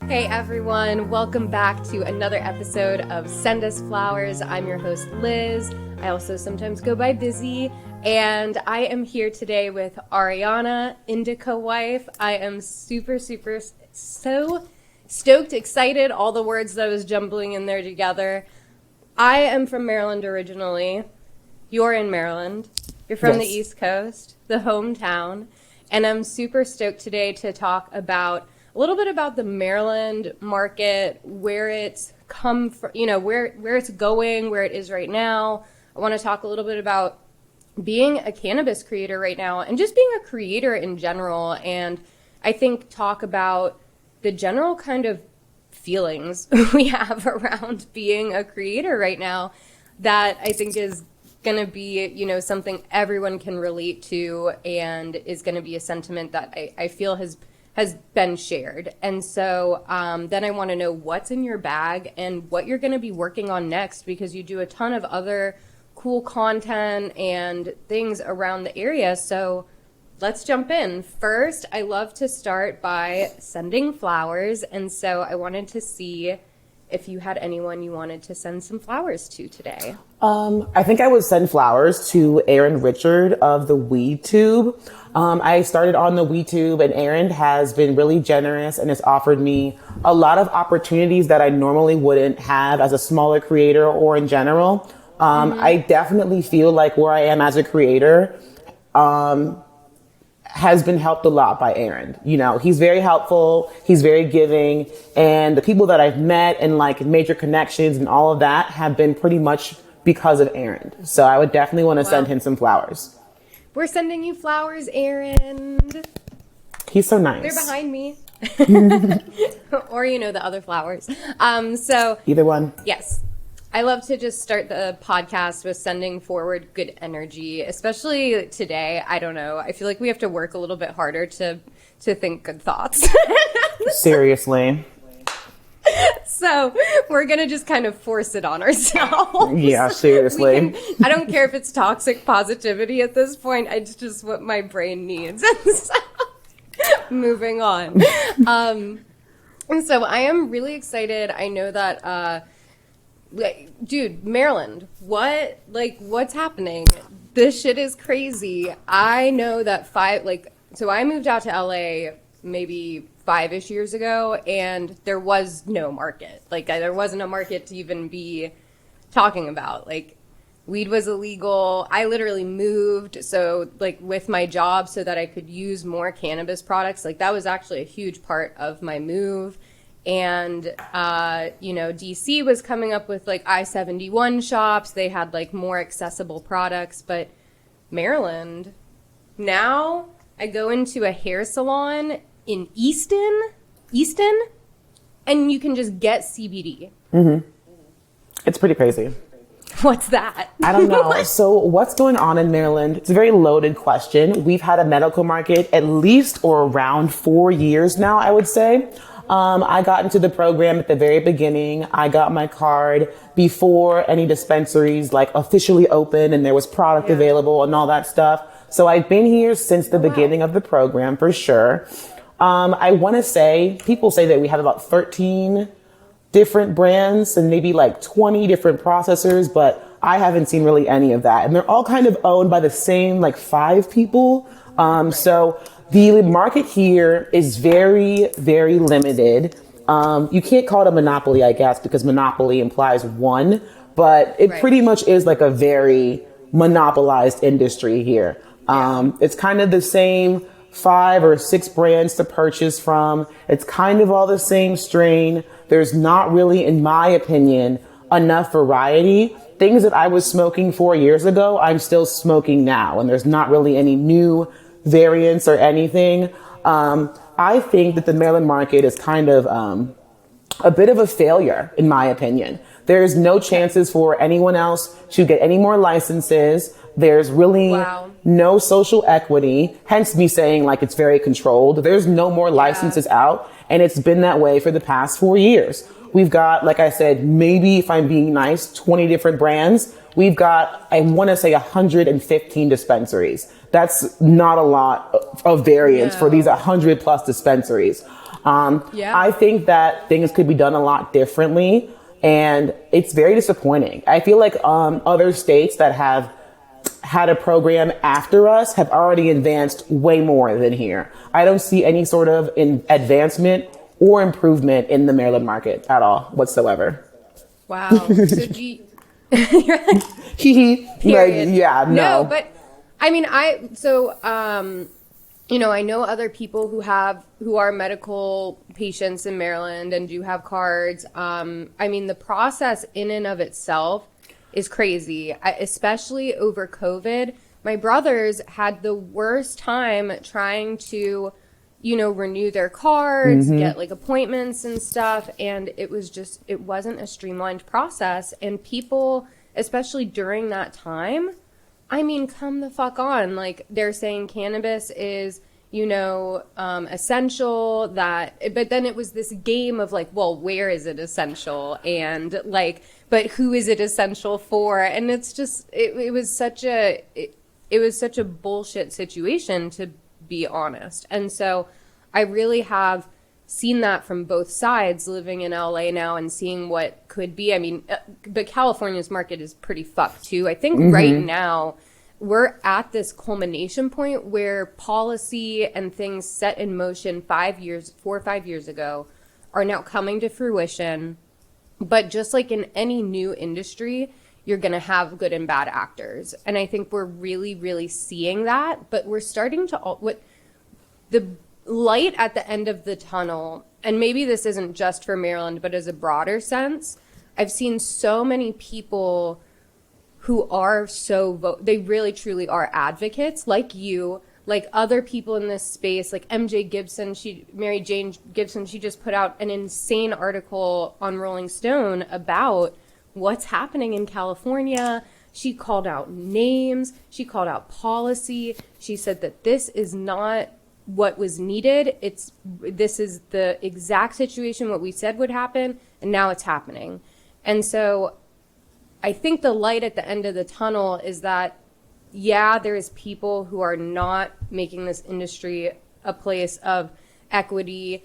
Hey everyone, welcome back to another episode of Send Us Flowers. I'm your host Liz. I also sometimes go by Busy, and I am here today with Ariana, Indica wife. I am super so stoked, excited, all the words that I was jumbling in there together. I am from Maryland originally. You're in Maryland. You're from the East Coast, the hometown, and I'm super stoked today to talk about a little bit about the Maryland market, where it's come from, where it's going, where it is right now. I want to talk a little bit about being a cannabis creator right now and just being a creator in general. And I think talk about the general kind of feelings we have around being a creator right now that I think is going to be, something everyone can relate to and is going to be a sentiment that I feel has been shared. And so then I want to know what's in your bag and what you're going to be working on next, because you do a ton of other cool content and things around the area. So let's jump in. First, I love to start by sending flowers. And so I wanted to see if you had anyone you wanted to send some flowers to today. I think I would send flowers to Aaron Richard of the Weed Tube. I started on the Weed Tube, and Aaron has been really generous and has offered me a lot of opportunities that I normally wouldn't have as a smaller creator or in general. I definitely feel like where I am as a creator has been helped a lot by Aaron. He's very helpful, he's very giving, and the people that I've met and like major connections and all of that have been pretty much because of Aaron. So I would definitely want to send him some flowers. We're sending you flowers, Aaron. He's so nice. They're behind me. Or, the other flowers. So either one. Yes. I love to just start the podcast with sending forward good energy, especially today. I don't know. I feel like we have to work a little bit harder to think good thoughts. Seriously. So we're going to just kind of force it on ourselves. Yeah, seriously. I don't care if it's toxic positivity at this point. It's just what my brain needs. So, moving on. And so I am really excited. I know that, dude, Maryland, what's happening? This shit is crazy. I know that so I moved out to LA maybe 5-ish years ago, and there was no market. There wasn't a market to even be talking about. Weed was illegal. I literally moved, with my job so that I could use more cannabis products. That was actually a huge part of my move. And, DC was coming up with I-71 shops. They had more accessible products, but Maryland, now I go into a hair salon in Easton, and you can just get CBD. Mm-hmm. It's pretty crazy. What's that? I don't know. So what's going on in Maryland? It's a very loaded question. We've had a medical market at least or around 4 years now, I would say. I got into the program at the very beginning. I got my card before any dispensaries officially open and there was product available and all that stuff. So I've been here since the beginning of the program for sure. I want to say, people say that we have about 13 different brands and maybe 20 different processors, but I haven't seen really any of that. And they're all kind of owned by the same 5 people. So the market here is very, very limited. You can't call it a monopoly, I guess, because monopoly implies one, but it pretty much is a very monopolized industry here. It's kind of the same 5 or 6 brands to purchase from. It's kind of all the same strain. There's not really, in my opinion, enough variety. Things that I was smoking 4 years ago, I'm still smoking now, and there's not really any new variants or anything. I think that the Maryland market is kind of a bit of a failure, in my opinion. There's no chances for anyone else to get any more licenses. There's really no social equity, hence me saying it's very controlled. There's no more licenses out, and it's been that way for the past 4 years. We've got, like I said, maybe if I'm being nice, 20 different brands. We've got, I want to say 115 dispensaries. That's not a lot of variance for these 100 plus dispensaries. Yeah. I think that things could be done a lot differently, and it's very disappointing. I feel like other states that have had a program after us have already advanced way more than here. I don't see any sort of advancement or improvement in the Maryland market at all whatsoever. Wow. So do you, you're like, Like, yeah, no. No, but I mean, I know other people who are medical patients in Maryland and do have cards. I mean, the process in and of itself is crazy, especially over COVID. My brothers had the worst time trying to, renew their cards, get like appointments and stuff. And it wasn't a streamlined process. And people, especially during that time, I mean, come the fuck on. Like, they're saying cannabis is, essential, but then it was this game of like, well, where is it essential? And like, but who is it essential for? And it's just, it was such a bullshit situation, to be honest. And so I really have seen that from both sides, living in LA now and seeing what could be. I mean, but California's market is pretty fucked too. I think right now we're at this culmination point where policy and things set in motion 4 or 5 years ago are now coming to fruition. But just like in any new industry, you're going to have good and bad actors. And I think we're really, really seeing that. But we're starting to, the light at the end of the tunnel, and maybe this isn't just for Maryland, but as a broader sense, I've seen so many people who are they really truly are advocates, like you, like other people in this space, like MJ Gibson, Mary Jane Gibson, she just put out an insane article on Rolling Stone about what's happening in California. She called out names, she called out policy. She said that this is not what was needed. This is the exact situation, what we said would happen, and now it's happening. And so I think the light at the end of the tunnel is that, yeah, there is people who are not making this industry a place of equity.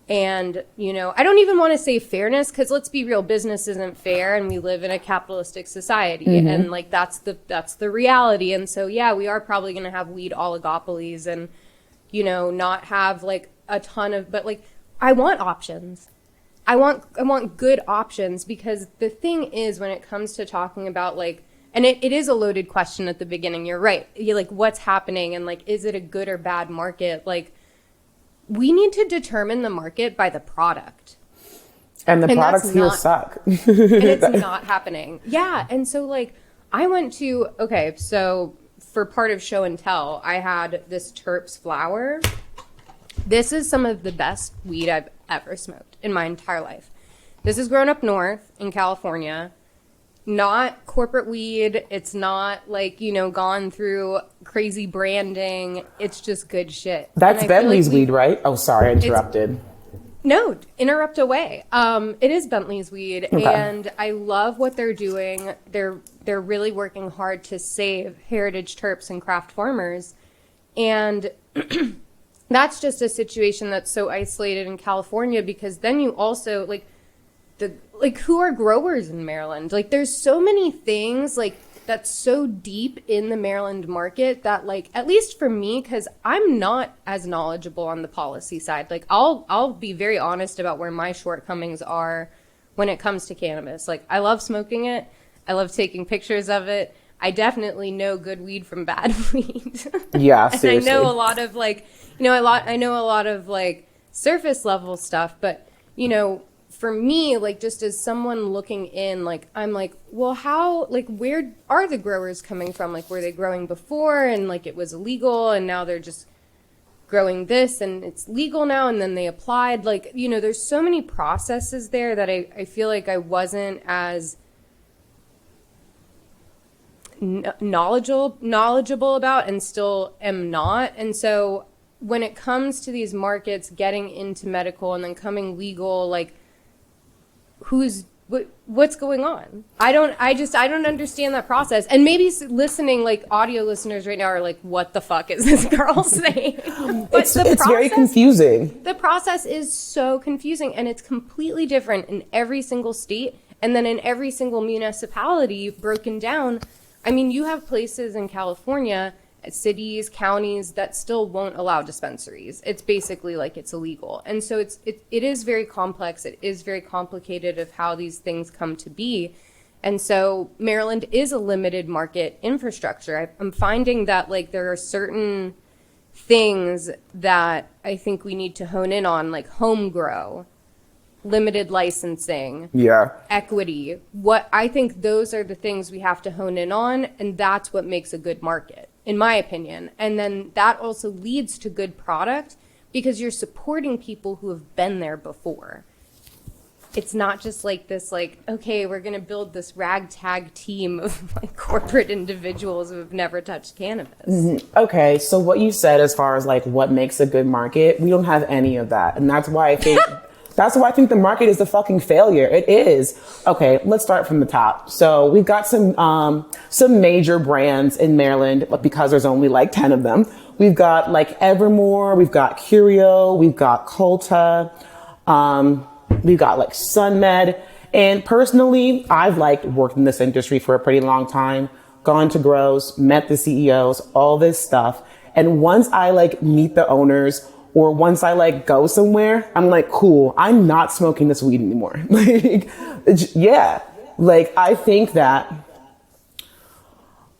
And, I don't even want to say fairness, because let's be real, business isn't fair, and we live in a capitalistic society. And like, that's the reality. And so, yeah, we are probably going to have weed oligopolies and, not have like a ton of, but like, I want options. I want good options, because the thing is, when it comes to talking about like, and it is a loaded question at the beginning. You're right. You're like, what's happening? And like, is it a good or bad market? Like, we need to determine the market by the product. And the products here suck. And it's not happening. Yeah. And so like, I went to, so for part of show and tell, I had this Terps flower. This is some of the best weed I've ever smoked in my entire life. This is grown up north in California. Not corporate weed. It's not like, gone through crazy branding. It's just good shit. That's Bentley's weed, right? Oh, sorry, I interrupted. No, interrupt away. It is Bentley's weed, okay. And I love what they're doing. They're really working hard to save heritage terps and craft farmers. And that's just a situation that's so isolated in California, because then you also who are growers in Maryland? Like, there's so many things like that's so deep in the Maryland market that, like, at least for me, because I'm not as knowledgeable on the policy side. Like, I'll be very honest about where my shortcomings are when it comes to cannabis. Like, I love smoking it. I love taking pictures of it. I definitely know good weed from bad weed. Yeah, and seriously. I know a lot of like, I know a lot of like surface level stuff, but for me, like, just as someone looking in, like, I'm like, well, how, like, where are the growers coming from? Like, were they growing before and like it was illegal and now they're just growing this and it's legal now, and then they applied? Like, there's so many processes there that I feel like I wasn't as knowledgeable about, and still am not. And so when it comes to these markets getting into medical and then coming legal, like, who's what's going on? I don't understand that process. And maybe listening, like audio listeners right now are like, what the fuck is this girl saying? But it's very confusing. The process is so confusing, and it's completely different in every single state. And then in every single municipality broken down. I mean, you have places in California, cities, counties that still won't allow dispensaries. It's basically like it's illegal. And so it is very complex. It is very complicated of how these things come to be. And so Maryland is a limited market infrastructure. I'm finding that like there are certain things that I think we need to hone in on, like home grow, limited licensing, equity. What I think those are the things we have to hone in on, and that's what makes a good market, in my opinion. And then that also leads to good product because you're supporting people who have been there before. It's not just like this, like, okay, we're going to build this ragtag team of like corporate individuals who have never touched cannabis. Mm-hmm. Okay, so what you said as far as like what makes a good market, we don't have any of that. And that's why I think that's why I think the market is a fucking failure. It is. Okay, let's start from the top. So we've got some major brands in Maryland, but because there's only like 10 of them. We've got like Evermore, we've got Curio, we've got Colta, we've got like SunMed. And personally, I've like worked in this industry for a pretty long time, gone to grows, met the CEOs, all this stuff. And once I like meet the owners, or once I like go somewhere, I'm like, cool, I'm not smoking this weed anymore. Like, yeah, like I think that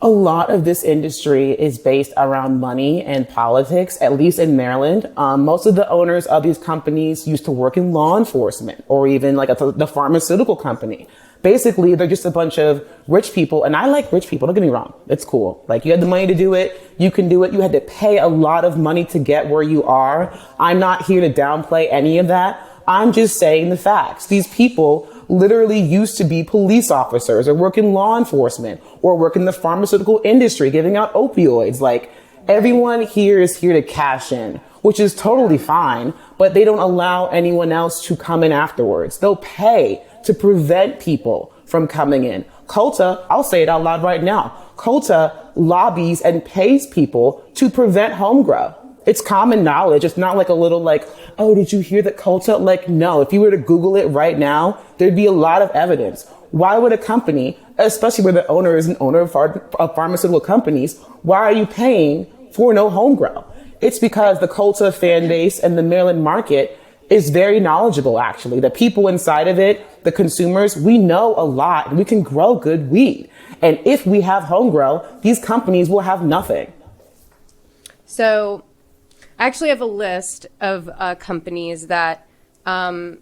a lot of this industry is based around money and politics, at least in Maryland. Most of the owners of these companies used to work in law enforcement or even like the pharmaceutical company. Basically, they're just a bunch of rich people. And I like rich people. Don't get me wrong. It's cool. Like you had the money to do it. You can do it. You had to pay a lot of money to get where you are. I'm not here to downplay any of that. I'm just saying the facts. These people literally used to be police officers or work in law enforcement or work in the pharmaceutical industry, giving out opioids. Like everyone here is here to cash in, which is totally fine, but they don't allow anyone else to come in afterwards. They'll pay to prevent people from coming in. Colta, I'll say it out loud right now. Colta lobbies and pays people to prevent home grow. It's common knowledge. It's not like a little like, oh, did you hear that Colta? Like, no, if you were to Google it right now, there'd be a lot of evidence. Why would a company, especially where the owner is an owner of pharmaceutical companies, why are you paying for no home grow? It's because the Colta fan base and the Maryland market is very knowledgeable, actually. The people inside of it, the consumers, we know a lot and we can grow good weed. And if we have home grow, these companies will have nothing. So I actually have a list of companies that are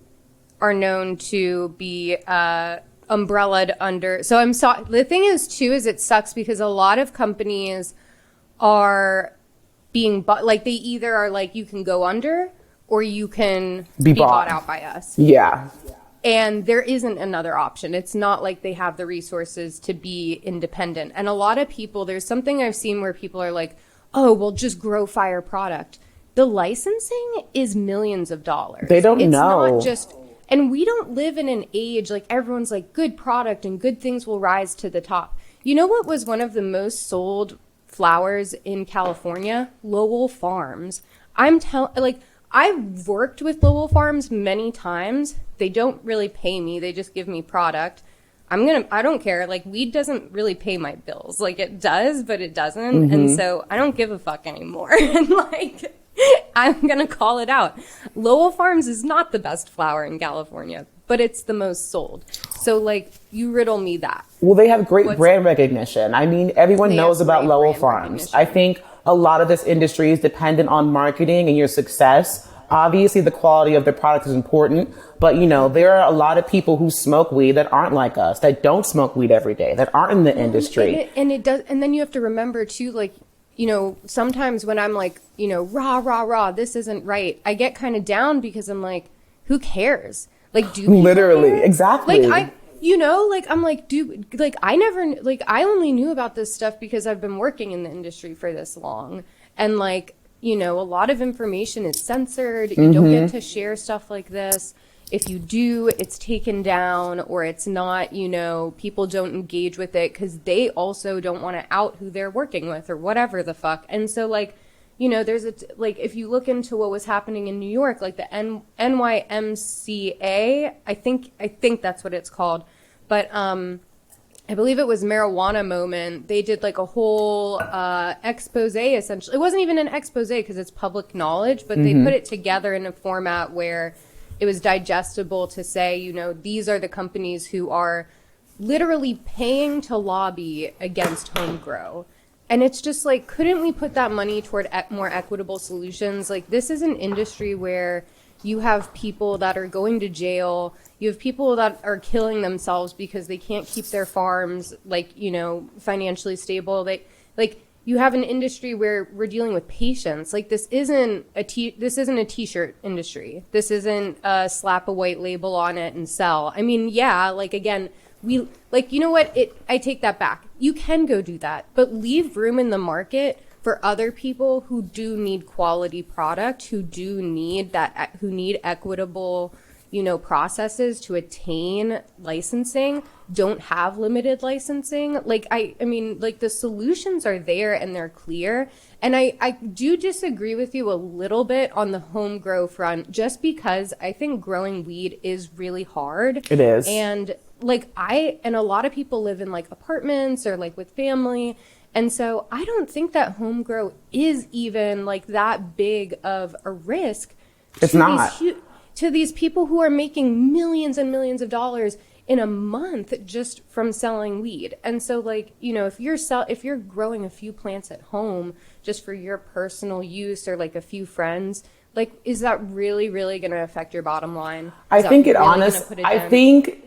known to be umbrellaed under. So the thing is too, is it sucks because a lot of companies are being bought, like they either are like, you can go under or you can be bought out by us. Yeah. And there isn't another option. It's not like they have the resources to be independent. And a lot of people, there's something I've seen where people are like, oh, well, just grow fire product. The licensing is millions of dollars. They don't know. It's not just, and we don't live in an age like everyone's like good product and good things will rise to the top. You know what was one of the most sold flowers in California? Lowell Farms. I've worked with Lowell Farms many times. They don't really pay me. They just give me product. I don't care. Like, weed doesn't really pay my bills. Like, it does, but it doesn't. Mm-hmm. And so I don't give a fuck anymore. And like, I'm going to call it out. Lowell Farms is not the best flower in California, but it's the most sold. So like, you riddle me that. Well, they have great brand recognition. I mean, everyone knows about Lowell Farms. I think a lot of this industry is dependent on marketing and your success. Obviously, the quality of the product is important, but you know, there are a lot of people who smoke weed that aren't like us, that don't smoke weed every day, that aren't in the industry. And it does. And then you have to remember too, like, you know, sometimes when I'm like, you know, rah, this isn't right, I get kind of down because I'm like, who cares? Like, do people literally care? Exactly. Like I'm like, I only knew about this stuff because I've been working in the industry for this long. And like, you know, a lot of information is censored. You don't get to share stuff like this. if you do, it's taken down, or it's not, you know, people don't engage with it because they also don't want to out who they're working with or whatever the fuck. And so, like, you know, there's like, if you look into what was happening in New York, like the NYMCA, I think that's what it's called. But I believe it was Marijuana Moment. They did like a whole expose, essentially. It wasn't even an expose because it's public knowledge, but they put it together in a format where it was digestible to say, you know, these are the companies who are literally paying to lobby against home grow. And it's just like, couldn't we put that money toward more equitable solutions? Like, this is an industry where you have people that are going to jail. You have people that are killing themselves because they can't keep their farms, like, you know, financially stable. You have an industry where we're dealing with patients. Like, this isn't a t-shirt industry. This isn't slap a white label on it and sell. I mean, yeah, like, again, you know what? I take that back. You can go do that, but leave room in the market for other people who do need quality product, who need equitable, you know, processes to attain licensing, don't have limited licensing. Like, I mean, like, the solutions are there and they're clear. And I do disagree with you a little bit on the home grow front, just because I think growing weed is really hard. It is. And like, and a lot of people live in like apartments or like with family. And so I don't think that home grow is even like that big of a risk. It's not. To these people who are making millions and millions of dollars in a month just from selling weed. And so, like, you know, if you're growing a few plants at home just for your personal use or like a few friends, like, is that really, really going to affect your bottom line? I think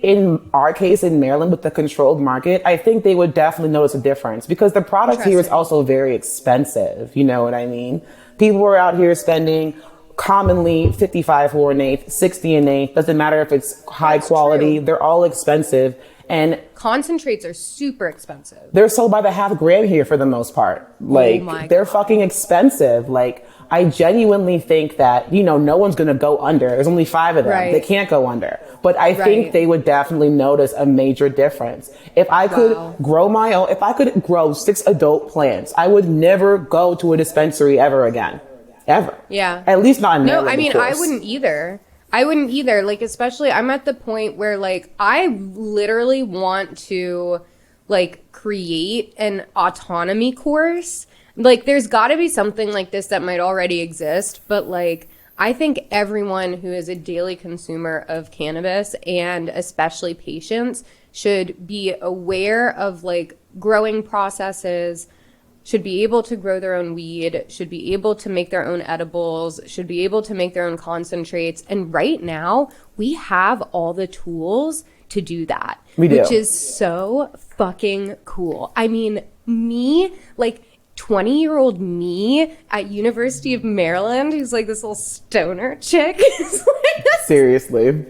in our case in Maryland with the controlled market, I think they would definitely notice a difference because the product here is also very expensive. You know what I mean? People are out here spending commonly 55 for an eighth, 60 an eighth. Doesn't matter if it's high quality. They're all expensive. And concentrates are super expensive. They're sold by the half gram here for the most part. Like, they're fucking expensive. Like, I genuinely think that, you know, no one's going to go under. There's only 5 of them. Right. They can't go under. But I think they would definitely notice a major difference. If I could grow my own, if I could grow 6 adult plants, I would never go to a dispensary ever again. Ever. Yeah. At least not in Maryland. No, I mean, I wouldn't either. Like, especially, I'm at the point where, like, I literally want to, like, create an autonomy course. Like, there's got to be something like this that might already exist, but, like, I think everyone who is a daily consumer of cannabis, and especially patients, should be aware of, like, growing processes, should be able to grow their own weed, should be able to make their own edibles, should be able to make their own concentrates. And right now, we have all the tools to do that. We do. Which is so fucking cool. I mean, me, like, 20-year-old me at University of Maryland, who's like this little stoner chick. Seriously.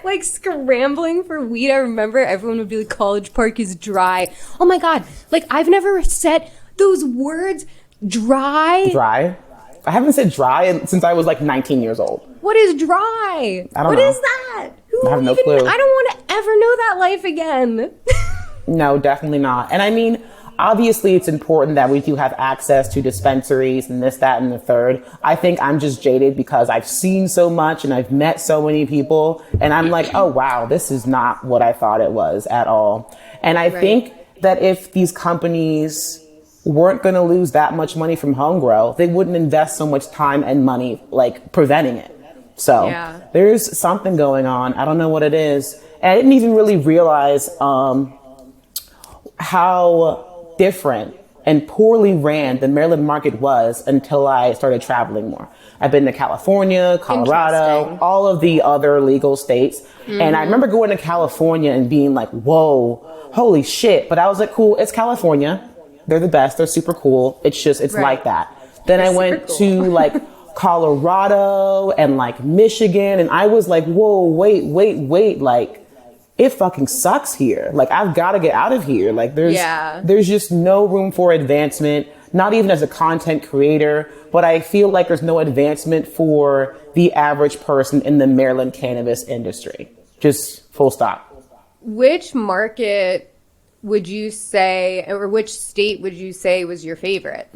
Like, scrambling for weed. I remember everyone would be like, College Park is dry. Oh my God. Like, I've never said those words, dry. Dry? I haven't said dry since I was like 19 years old. What is dry? I don't know. What is that? I have no clue. I don't want to ever know that life again. No, definitely not. And I mean, obviously it's important that we do have access to dispensaries and this, that, and the third. I think I'm just jaded because I've seen so much and I've met so many people and I'm like, oh wow, this is not what I thought it was at all. And I think that if these companies weren't going to lose that much money from home grow, they wouldn't invest so much time and money like preventing it. So there's something going on. I don't know what it is. And I didn't even really realize how different and poorly ran the Maryland market was until I started traveling more. I've been to California, Colorado, all of the other legal states. Mm-hmm. And I remember going to California and being like, whoa, holy shit. But I was like, cool, it's California. They're the best. They're super cool. It's like that. Then I went to like Colorado and like Michigan. And I was like, whoa, wait. Like, it fucking sucks here. Like, I've got to get out of here. Like, there's just no room for advancement, not even as a content creator, but I feel like there's no advancement for the average person in the Maryland cannabis industry. Just full stop. Which market would you say, or which state would you say was your favorite?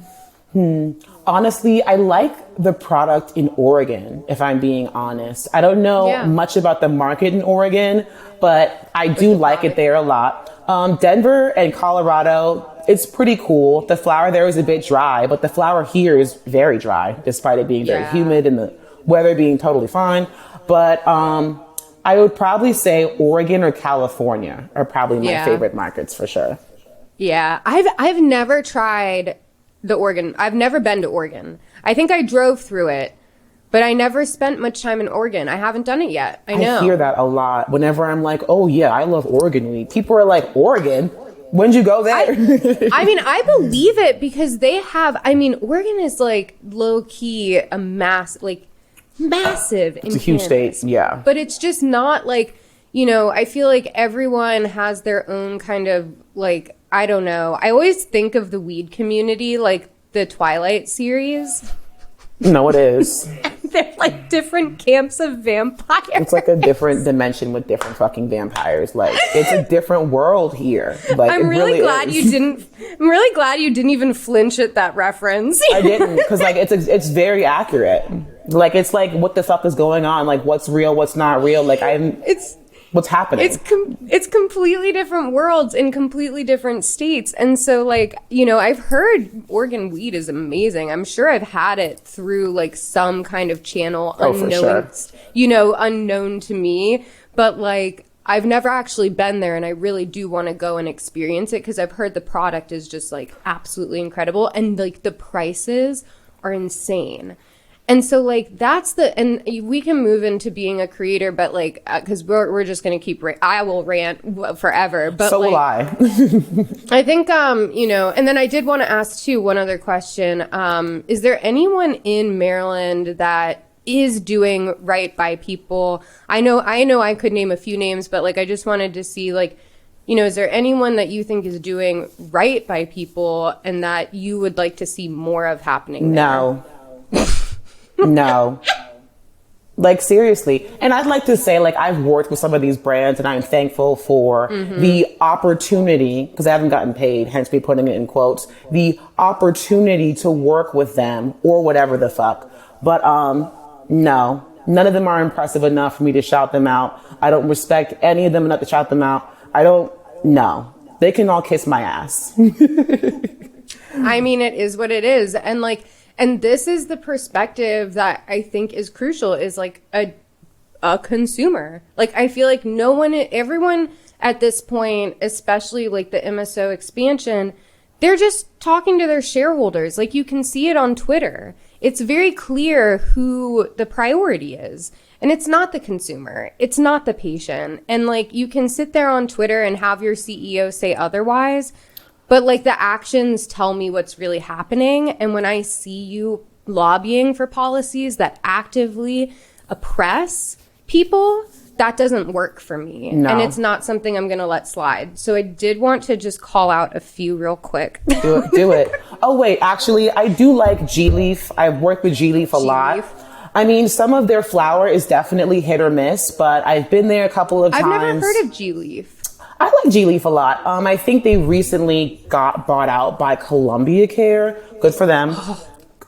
Honestly, I like the product in Oregon, if I'm being honest. I don't know much about the market in Oregon, but I do like it there a lot. Denver and Colorado, it's pretty cool. The flower there is a bit dry, but the flower here is very dry, despite it being very humid and the weather being totally fine. But I would probably say Oregon or California are probably my favorite markets for sure. Yeah, I've never tried the Oregon. I've never been to Oregon. I think I drove through it, but I never spent much time in Oregon. I haven't done it yet. I know. I hear that a lot. Whenever I'm like, oh yeah, I love Oregon weed. People are like, Oregon? When'd you go there? I mean, I believe it because they have, I mean, Oregon is like low key a massive in It's a huge cannabis. state, yeah. But it's just not like, you know, I feel like everyone has their own kind of like, I don't know. I always think of the weed community like the Twilight series. No, it is. They're like different camps of vampires. It's like a different dimension with different fucking vampires. Like, it's a different world here. Like, I'm really glad you didn't even flinch at that reference. I didn't, because like it's very accurate. Like, it's like, what the fuck is going on? Like, what's real, what's not real? Like, what's happening? It's completely different worlds in completely different states. And so, like, you know, I've heard Oregon weed is amazing. I'm sure I've had it through like some kind of channel unknown to me. But like, I've never actually been there, and I really do want to go and experience it because I've heard the product is just like absolutely incredible, and like the prices are insane. And so, like, and we can move into being a creator, but, like, because we're just going to keep, I will rant forever. But so like, will I. I think, you know, and then I did want to ask, too, one other question. Is there anyone in Maryland that is doing right by people? I know I could name a few names, but, like, I just wanted to see, like, you know, is there anyone that you think is doing right by people and that you would like to see more of happening there? No. No. Like, seriously. And I'd like to say, like, I've worked with some of these brands and I'm thankful for the opportunity, because I haven't gotten paid, hence me putting it in quotes, the opportunity to work with them or whatever the fuck. But, no, none of them are impressive enough for me to shout them out. I don't respect any of them enough to shout them out. No. They can all kiss my ass. I mean, it is what it is. And like, and this is the perspective that I think is crucial, is like a consumer. Like, I feel like everyone at this point, especially like the MSO expansion, they're just talking to their shareholders. Like, you can see it on Twitter. It's very clear who the priority is. And it's not the consumer. It's not the patient. And like, you can sit there on Twitter and have your CEO say otherwise, but like, the actions tell me what's really happening. And when I see you lobbying for policies that actively oppress people, that doesn't work for me. No. And it's not something I'm going to let slide. So I did want to just call out a few real quick. Do it. Oh, wait, actually, I do like G-Leaf. I've worked with G-Leaf a lot. I mean, some of their flower is definitely hit or miss, but I've been there a couple of times. I've never heard of G-Leaf. I like G-Leaf a lot. I think they recently got bought out by Columbia Care. Good for them.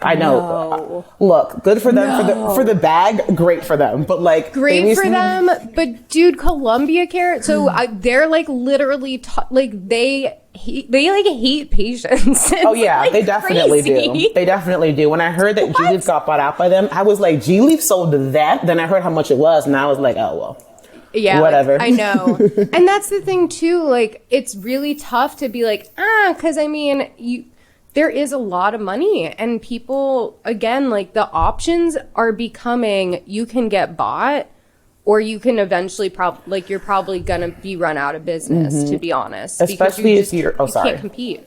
I know. No. Look, good for them for the bag. Great for them. But like, great for them. But dude, Columbia Care. So they're like literally they hate patients. Oh yeah, like they definitely do. They definitely do. When I heard that G-Leaf got bought out by them, I was like, G-Leaf sold that. Then I heard how much it was, and I was like, oh well. Yeah, whatever. Like, I know. And that's the thing too, like, it's really tough to be like, because I mean, there is a lot of money, and people, again, like, the options are becoming, you can get bought, or you can eventually you're probably gonna be run out of business, to be honest. Especially if you can't compete.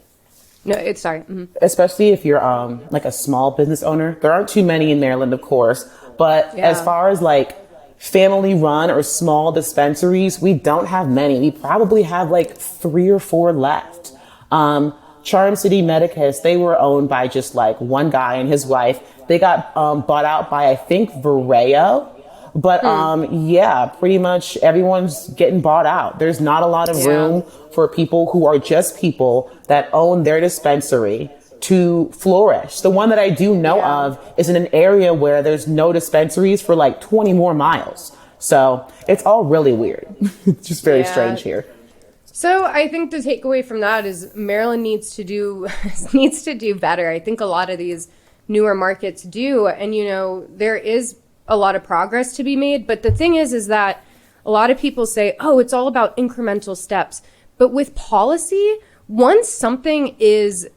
No, it's sorry. Mm-hmm. Especially if you're like a small business owner. There aren't too many in Maryland, of course, but as far as like family run or small dispensaries, we don't have many. We probably have like 3 or 4 left. Charm City Medicus, they were owned by just like one guy and his wife. They got bought out by, I think, Vireo. But yeah, pretty much everyone's getting bought out. There's not a lot of room for people who are just people that own their dispensary to flourish. The one that I do know of is in an area where there's no dispensaries for like 20 more miles. So it's all really weird. It's just very strange here. So I think the takeaway from that is Maryland needs to do better. I think a lot of these newer markets do. And, you know, there is a lot of progress to be made. But the thing is that a lot of people say, oh, it's all about incremental steps. But with policy, once something is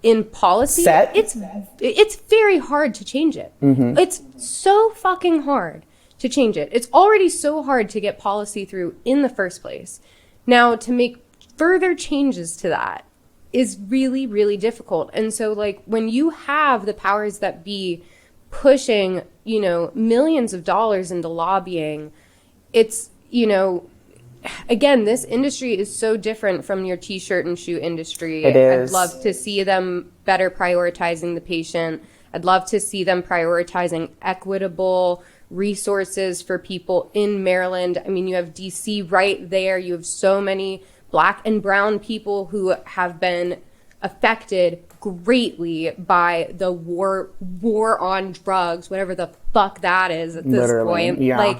in policy, it's very hard to change it. It's so fucking hard to change it. It's already so hard to get policy through in the first place. Now, to make further changes to that is really, really difficult. And so, like, when you have the powers that be pushing, you know, millions of dollars into lobbying, it's, you know, again, this industry is so different from your t-shirt and shoe industry. It is. I'd love to see them better prioritizing the patient. I'd love to see them prioritizing equitable resources for people in Maryland. I mean, you have DC right there. You have so many Black and brown people who have been affected greatly by the war on drugs, whatever the fuck that is at this point. Yeah. Like,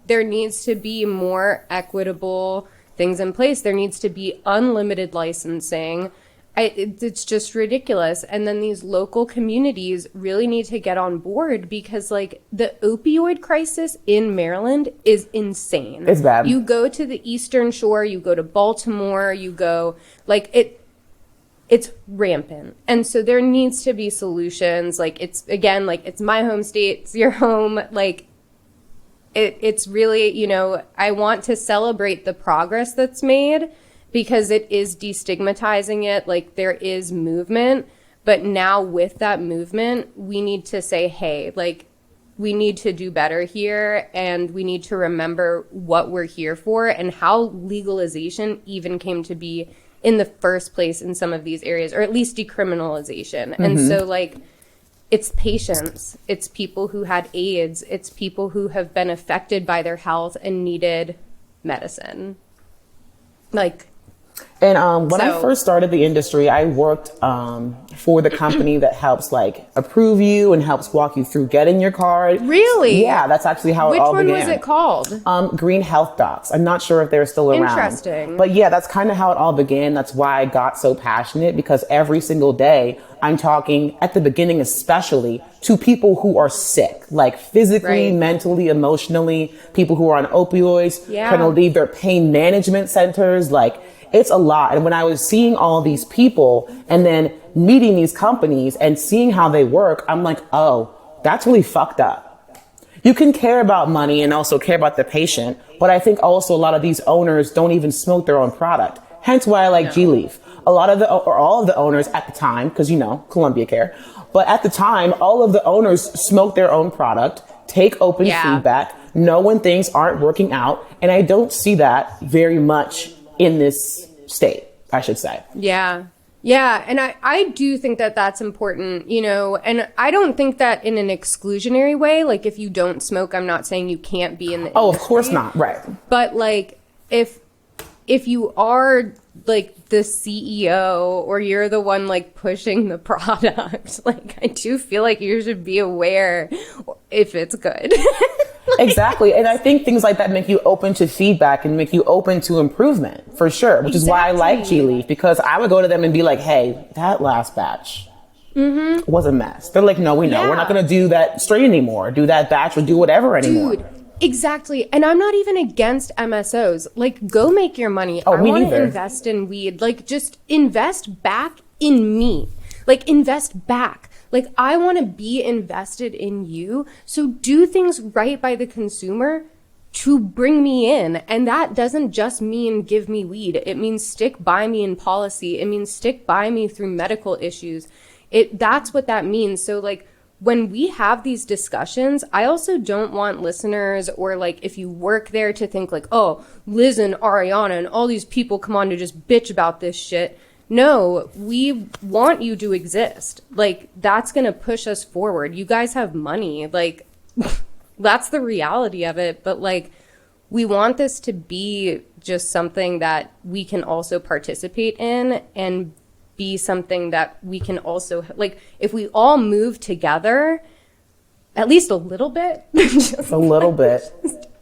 there needs to be more equitable things in place. There needs to be unlimited licensing. It's just ridiculous. And then these local communities really need to get on board because, like, the opioid crisis in Maryland is insane. It's bad. You go to the Eastern Shore, you go to Baltimore, you go, like, it's rampant. And so there needs to be solutions. Like, it's, again, like, it's my home state, it's your home. Like, it's really, you know, I want to celebrate the progress that's made because it is destigmatizing it. Like, there is movement. But now with that movement, we need to say, hey, like, we need to do better here. And we need to remember what we're here for and how legalization even came to be in the first place in some of these areas, or at least decriminalization. And so, like, it's patients, it's people who had AIDS, it's people who have been affected by their health and needed medicine. Like, and when I first started the industry, I worked for the company that helps, like, approve you and helps walk you through getting your card. Really? Yeah, that's actually how it all began. Which one was it called? Green Health Docs. I'm not sure if they're still around. Interesting. But yeah, that's kind of how it all began. That's why I got so passionate, because every single day I'm talking, at the beginning especially, to people who are sick, like physically, mentally, emotionally, people who are on opioids, trying to leave their pain management centers. Like, it's a lot. And when I was seeing all these people and then meeting these companies and seeing how they work, I'm like, oh, that's really fucked up. You can care about money and also care about the patient, but I think also a lot of these owners don't even smoke their own product. Hence why I like G-Leaf. A lot of all of the owners at the time, because, you know, Columbia Care, but at the time, all of the owners smoke their own product, take open feedback, know when things aren't working out. And I don't see that very much in this state, I should say. Yeah. Yeah. And I do think that that's important, you know, and I don't think that in an exclusionary way. Like, if you don't smoke, I'm not saying you can't be in the industry. Of course not. Right. But, like, if you are, like, the CEO or you're the one, like, pushing the product, like, I do feel like you should be aware if it's good. Exactly. And I think things like that make you open to feedback and make you open to improvement, for sure, which is why I like G-Leaf, because I would go to them and be like, hey, that last batch was a mess. They're like, no, we know. We're not going to do that strain anymore, do that batch, or do whatever anymore. Dude, exactly. And I'm not even against MSOs. Like, go make your money. Oh, I want to invest in weed. Like, just invest back in me. Like, invest back. Like, I want to be invested in you. So do things right by the consumer to bring me in. And that doesn't just mean give me weed. It means stick by me in policy. It means stick by me through medical issues. That's what that means. So, like, when we have these discussions, I also don't want listeners, or, like, if you work there, to think like, oh, Liz and Ariana and all these people come on to just bitch about this shit. no, we want you to exist. Like, that's going to push us forward. You guys have money. Like, that's the reality of it. But like, we want this to be just something that we can also participate in and be something that we can also, like, if we all move together, at least a little bit. Just a little bit.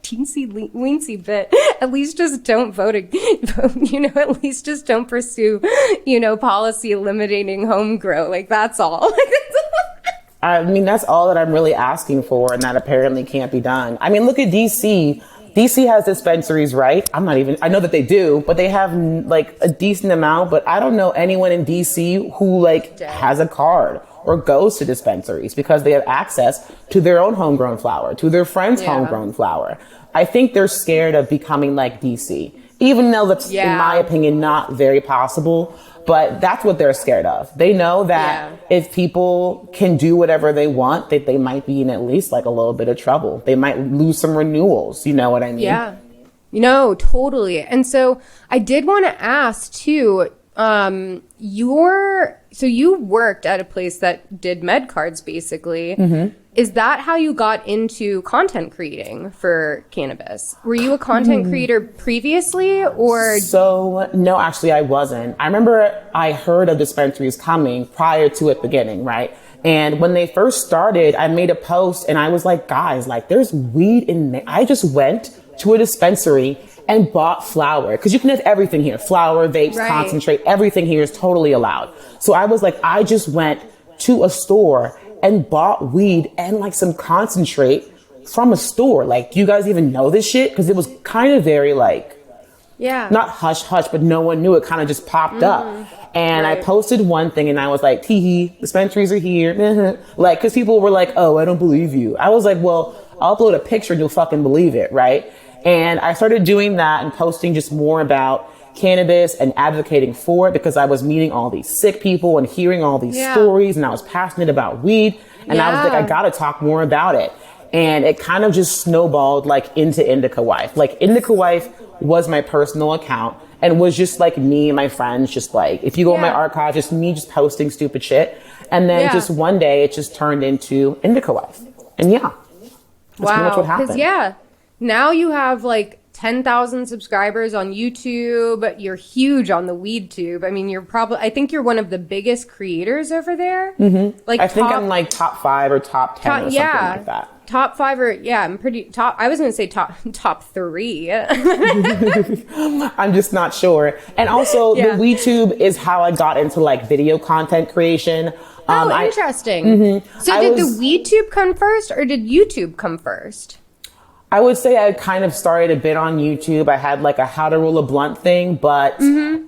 Teensy weensy bit. At least just don't vote, you know, at least just don't pursue, you know, policy eliminating home grow. Like, that's all. I mean, that's all that I'm really asking for, and that apparently can't be done. I mean, look at DC. DC has dispensaries, right? I know that they do, but they have like a decent amount, but I don't know anyone in DC who like has a card or goes to dispensaries because they have access to their own homegrown flower, to their friend's homegrown flower. I think they're scared of becoming like DC, even though that's, in my opinion, not very possible. But that's what they're scared of. They know that if people can do whatever they want, that they might be in at least like a little bit of trouble. They might lose some renewals. You know what I mean? Yeah. No, totally. And so I did want to ask too, so you worked at a place that did med cards basically. Mm-hmm. Is that how you got into content creating for cannabis? Were you a content creator previously or? So no, actually I wasn't. I remember I heard of dispensaries coming prior to it beginning, right? And when they first started, I made a post and I was like, guys, like there's weed in there. I just went to a dispensary and bought flower because you can have everything here. Flower, vapes, concentrate, everything here is totally allowed. So I was like, I just went to a store and bought weed and like some concentrate from a store. Like, do you guys even know this shit? Because it was kind of very like, not hush hush, but no one knew. It kind of just popped up. And I posted one thing and I was like, tee dispensaries are here. Like, because people were like, oh, I don't believe you. I was like, well, I'll upload a picture and you'll fucking believe it, right? And I started doing that and posting just more about cannabis and advocating for it because I was meeting all these sick people and hearing all these stories, and I was passionate about weed, and I was like, I gotta talk more about it. And it kind of just snowballed like into Indica Wife. Like Indica Wife was my personal account and was just like me and my friends, just like, if you go in my archive, just me just posting stupid shit. And then just one day it just turned into Indica Wife. And that's pretty much what happened. Now you have like 10,000 subscribers on YouTube. You're huge on the weed tube. I mean, I think you're one of the biggest creators over there. Mm-hmm. Like I think I'm like top 5 or top 10 or something like that. Top 5 or I'm pretty top. I was going to say top 3. I'm just not sure. And also the weed tube is how I got into like video content creation. Interesting. So did the weed tube come first or did YouTube come first? I would say I kind of started a bit on YouTube. I had like a how to roll a blunt thing, but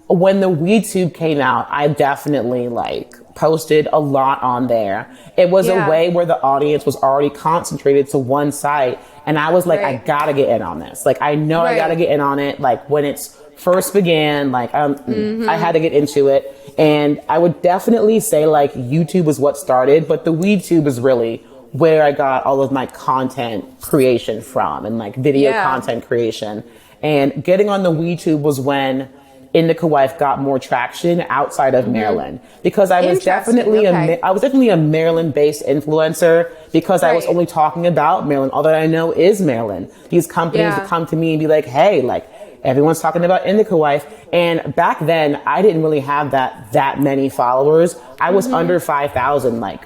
when the weed tube came out, I definitely like posted a lot on there. It was a way where the audience was already concentrated to one site. And I was like, I gotta get in on this. Like, I know I gotta get in on it. Like when it's first began, like I had to get into it. And I would definitely say like YouTube was what started, but the weed tube is really where I got all of my content creation from, and like video content creation. And getting on the WeTube was when Indica Wife got more traction outside of Maryland, because I was definitely a Maryland-based influencer, because I was only talking about Maryland. All that I know is Maryland. These companies would come to me and be like, hey, like everyone's talking about Indica Wife. And back then I didn't really have that many followers. I was under 5,000, like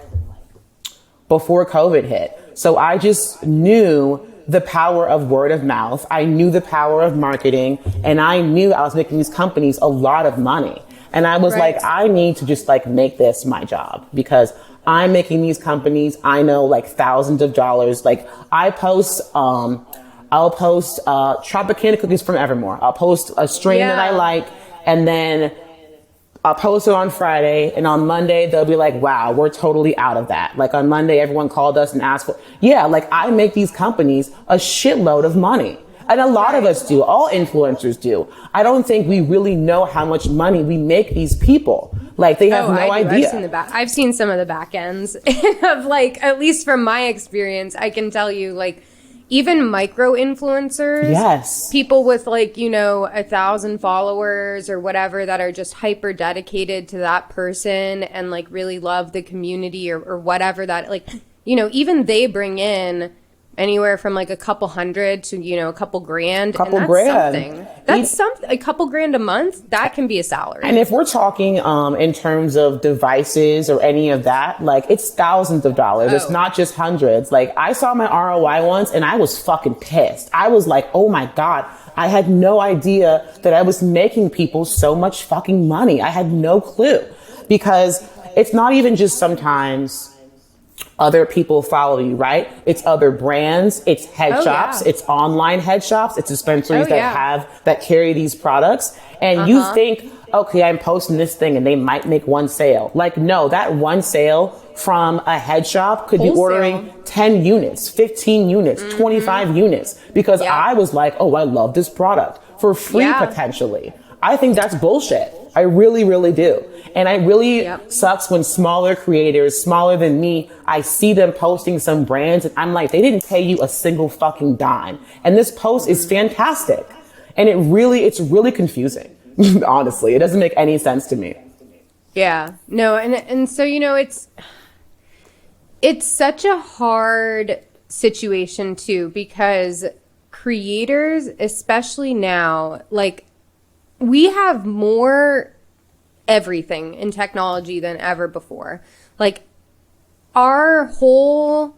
before COVID hit. So I just knew the power of word of mouth. I knew the power of marketing, and I knew I was making these companies a lot of money. And I was like, I need to just like make this my job, because I'm making these companies, I know, like thousands of dollars. Like I'll post Tropicana cookies from Evermore. I'll post a strain that I like, and then I'll post it on Friday, and on Monday they'll be like, wow, we're totally out of that. Like on Monday, everyone called us and asked for, like I make these companies a shitload of money. And a lot of us do. All influencers do. I don't think we really know how much money we make these people. Like they have no idea. I've seen some of the back ends of, like, at least from my experience, I can tell you, like, even micro influencers. Yes. People with like, 1,000 followers or whatever that are just hyper dedicated to that person and like really love the community or whatever that like, even they bring in anywhere from like a couple hundred to, a couple grand. Couple and that's grand. something. That's something, a couple grand a month, that can be a salary. And if we're talking in terms of devices or any of that, like it's thousands of dollars. It's not just hundreds. Like I saw my ROI once and I was fucking pissed. I was like, oh my God, I had no idea that I was making people so much fucking money. I had no clue, because it's not even just sometimes other people follow you, right? It's other brands, it's head shops, it's online head shops, it's dispensaries that carry these products. And you think, okay, I'm posting this thing and they might make one sale. Like, no, that one sale from a head shop could be ordering 10 units, 15 units, 25 units, because I was like, oh, I love this product for free potentially. I think that's bullshit. I really, really do. And it really sucks when smaller creators, smaller than me, I see them posting some brands and I'm like, they didn't pay you a single fucking dime. And this post is fantastic. And it's really confusing. Honestly, it doesn't make any sense to me. Yeah, no. And so, it's such a hard situation too, because creators, especially now, like we have more everything in technology than ever before. Like our whole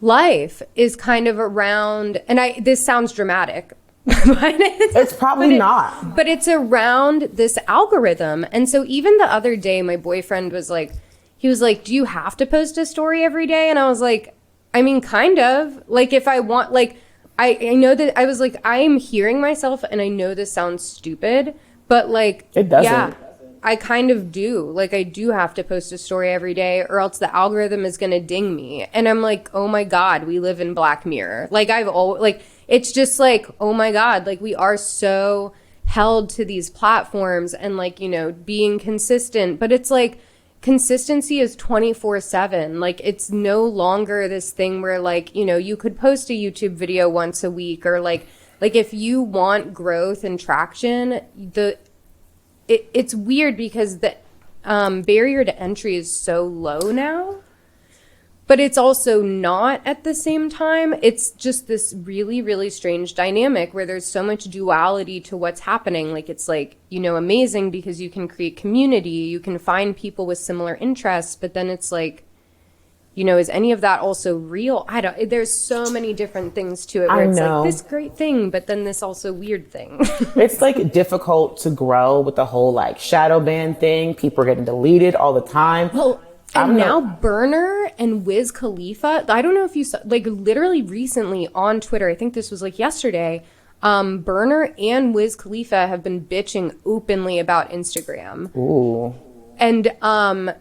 life is kind of around, and this sounds dramatic, but it's probably not. But it's around this algorithm. And so even the other day, my boyfriend was like, do you have to post a story every day? And I was like, I mean, kind of. Like if I want, like, I know that I was like, I am hearing myself and I know this sounds stupid, but like, it doesn't. Yeah, I kind of do. Like I do have to post a story every day or else the algorithm is going to ding me. And I'm like, oh my God, we live in Black Mirror. Like it's just like, oh my God, like we are so held to these platforms and like, being consistent, but it's like, consistency is 24/7. Like it's no longer this thing where like, you could post a YouTube video once a week or like if you want growth and traction, it's weird because the barrier to entry is so low now, but it's also not at the same time. It's just this really, really strange dynamic where there's so much duality to what's happening. Like it's like, amazing because you can create community, you can find people with similar interests, but then it's like, is any of that also real? There's so many different things to it where it's like this great thing, but then this also weird thing. It's like difficult to grow with the whole like shadow ban thing. People are getting deleted all the time. Well, and now Burner and Wiz Khalifa, I don't know if you saw, like literally recently on Twitter, I think this was like yesterday, Burner and Wiz Khalifa have been bitching openly about Instagram. Ooh. And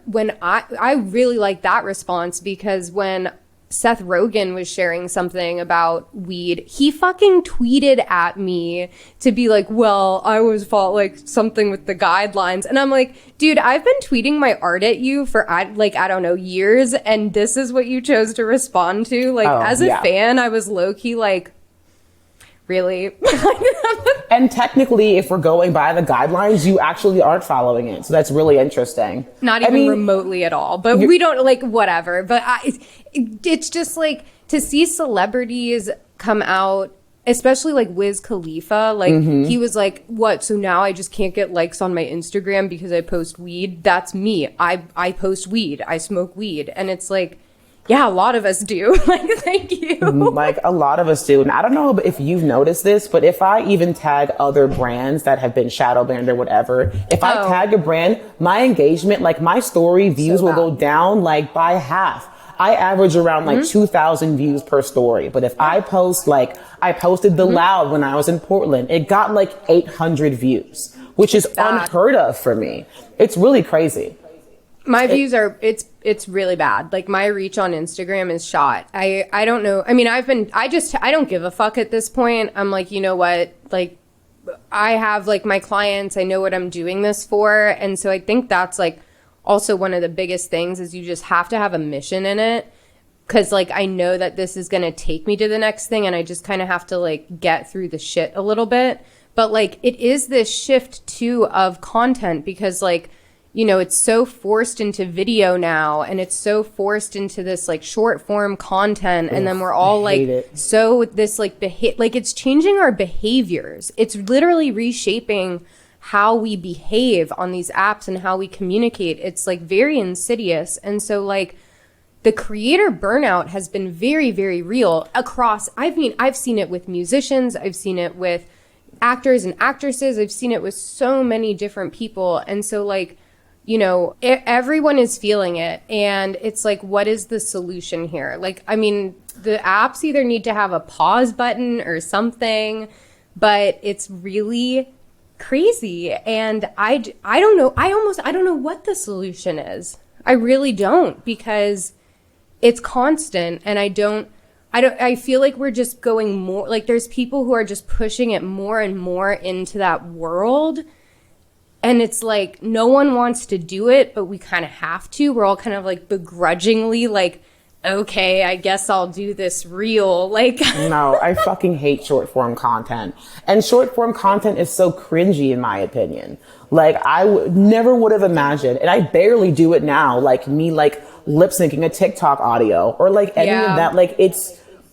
when I really like that response because when Seth Rogen was sharing something about weed, he fucking tweeted at me to be like, well, I always thought like something with the guidelines. And I'm like, dude, I've been tweeting my art at you for I don't know, years. And this is what you chose to respond to. Like as a fan, I was low key like, really? And technically, if we're going by the guidelines, you actually aren't following it. So that's really interesting. Not even remotely at all. But we don't like whatever. But it's just like to see celebrities come out, especially like Wiz Khalifa. Like he was like, what? So now I just can't get likes on my Instagram because I post weed? That's me. I post weed. I smoke weed. And it's like, yeah, a lot of us do. Like, thank you. Like, a lot of us do. And I don't know if you've noticed this, but if I even tag other brands that have been shadow banned or whatever, if I tag a brand, my engagement, like my story views will go down like by half. I average around like 2,000 views per story. But if I post, like, I posted The Loud when I was in Portland, it got like 800 views, which is unheard of for me. It's really crazy. My views are, it's really bad. Like my reach on Instagram is shot. I don't know. I mean, I don't give a fuck at this point. I'm like, you know what? Like I have like my clients, I know what I'm doing this for. And so I think that's like also one of the biggest things is you just have to have a mission in it. because like I know that this is going to take me to the next thing, and I just kind of have to like get through the shit a little bit. But like it is this shift too of content, because like, you know, it's so forced into video now, and it's so forced into this like short form content. And then we're all like, so this like, like it's changing our behaviors. It's literally reshaping how we behave on these apps and how we communicate. It's like very insidious. And so like the creator burnout has been very, very real across, I've seen it with musicians. I've seen it with actors and actresses. I've seen it with so many different people. And so like, you know, everyone is feeling it. And it's like, what is the solution here? Like, I mean, the apps either need to have a pause button or something, but it's really crazy. And I don't know. I don't know what the solution is. I really don't, because it's constant. And I feel like we're just going more, like there's people who are just pushing it more and more into that world. And it's like, no one wants to do it, but we kind of have to. We're all kind of like begrudgingly like, okay, I guess I'll do this reel. Like, no, I fucking hate short form content. And short form content is so cringy in my opinion. Like never would have imagined, and I barely do it now, like me like lip syncing a TikTok audio or like any of that. Like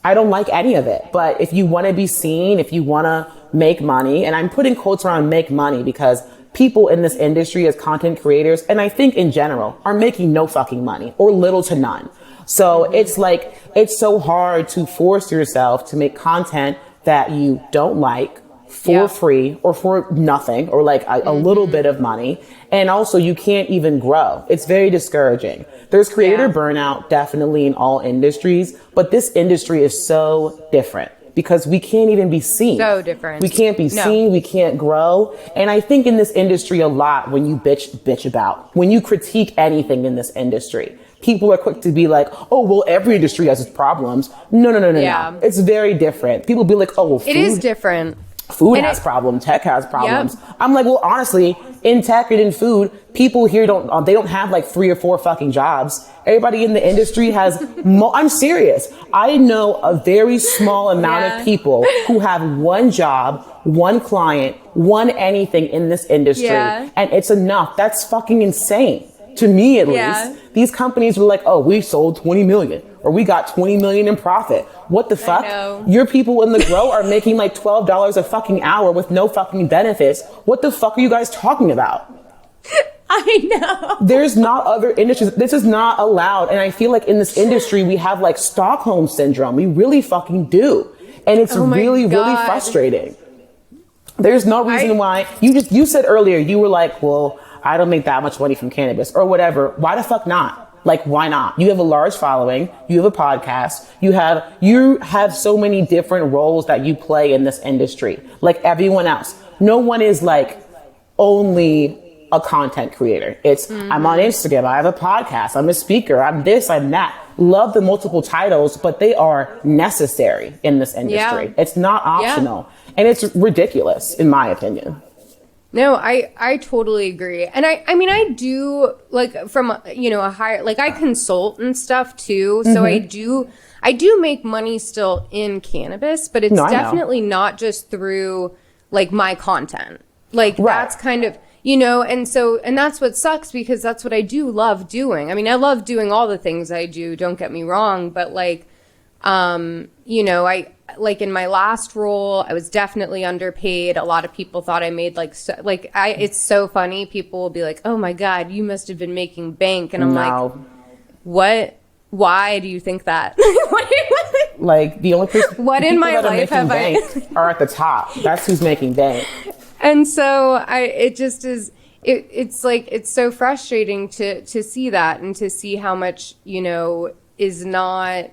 I don't like any of it. But if you want to be seen, if you want to make money, and I'm putting quotes around make money because people in this industry as content creators, and I think in general, are making no fucking money or little to none. So it's like, it's so hard to force yourself to make content that you don't like for free or for nothing, or like a little bit of money. And also you can't even grow. It's very discouraging. There's creator burnout definitely in all industries, but this industry is so different because we can't even be seen. So different. We can't be seen. We can't grow. And I think in this industry a lot, when you bitch about, when you critique anything in this industry, people are quick to be like, oh, well, every industry has its problems. No. It's very different. People be like, oh, well, food, it is different. Food has problems. Tech has problems. I'm like, well, honestly, in tech and in food, people here they don't have like 3 or 4 fucking jobs. Everybody in the industry has, I'm serious. I know a very small amount of people who have one job, one client, one anything in this industry. And it's enough. That's fucking insane. To me, at least. These companies were like, oh, we sold 20 million. Or we got 20 million in profit. What the fuck? Your people in the grow are making like $12 a fucking hour with no fucking benefits. What the fuck are you guys talking about? I know. There's not other industries. This is not allowed. And I feel like in this industry, we have like Stockholm syndrome. We really fucking do. And it's really frustrating. There's no reason why. You said earlier, you were like, well, I don't make that much money from cannabis or whatever. Why the fuck not? Like, why not? You have a large following. You have a podcast. You have so many different roles that you play in this industry. Like everyone else. No one is like only a content creator. It's, I'm on Instagram. I have a podcast. I'm a speaker. I'm this, I'm that. Love the multiple titles, but they are necessary in this industry. It's not optional. And it's ridiculous, in my opinion. No, I totally agree. And I mean, I do like from, you know, a higher, like I consult and stuff too. So I do make money still in cannabis, but it's definitely not just through like my content. Like that's kind of, you know, and that's what sucks, because that's what I do love doing. I mean, I love doing all the things I do, don't get me wrong, but like, you know, like in my last role, I was definitely underpaid. A lot of people thought I made it's so funny. People will be like, oh my God, you must have been making bank. And I'm like, what? Why do you think that? Like the only person, what in my life have I are at the top. That's who's making bank. And so it's like, it's so frustrating to see that, and to see how much, you know, is not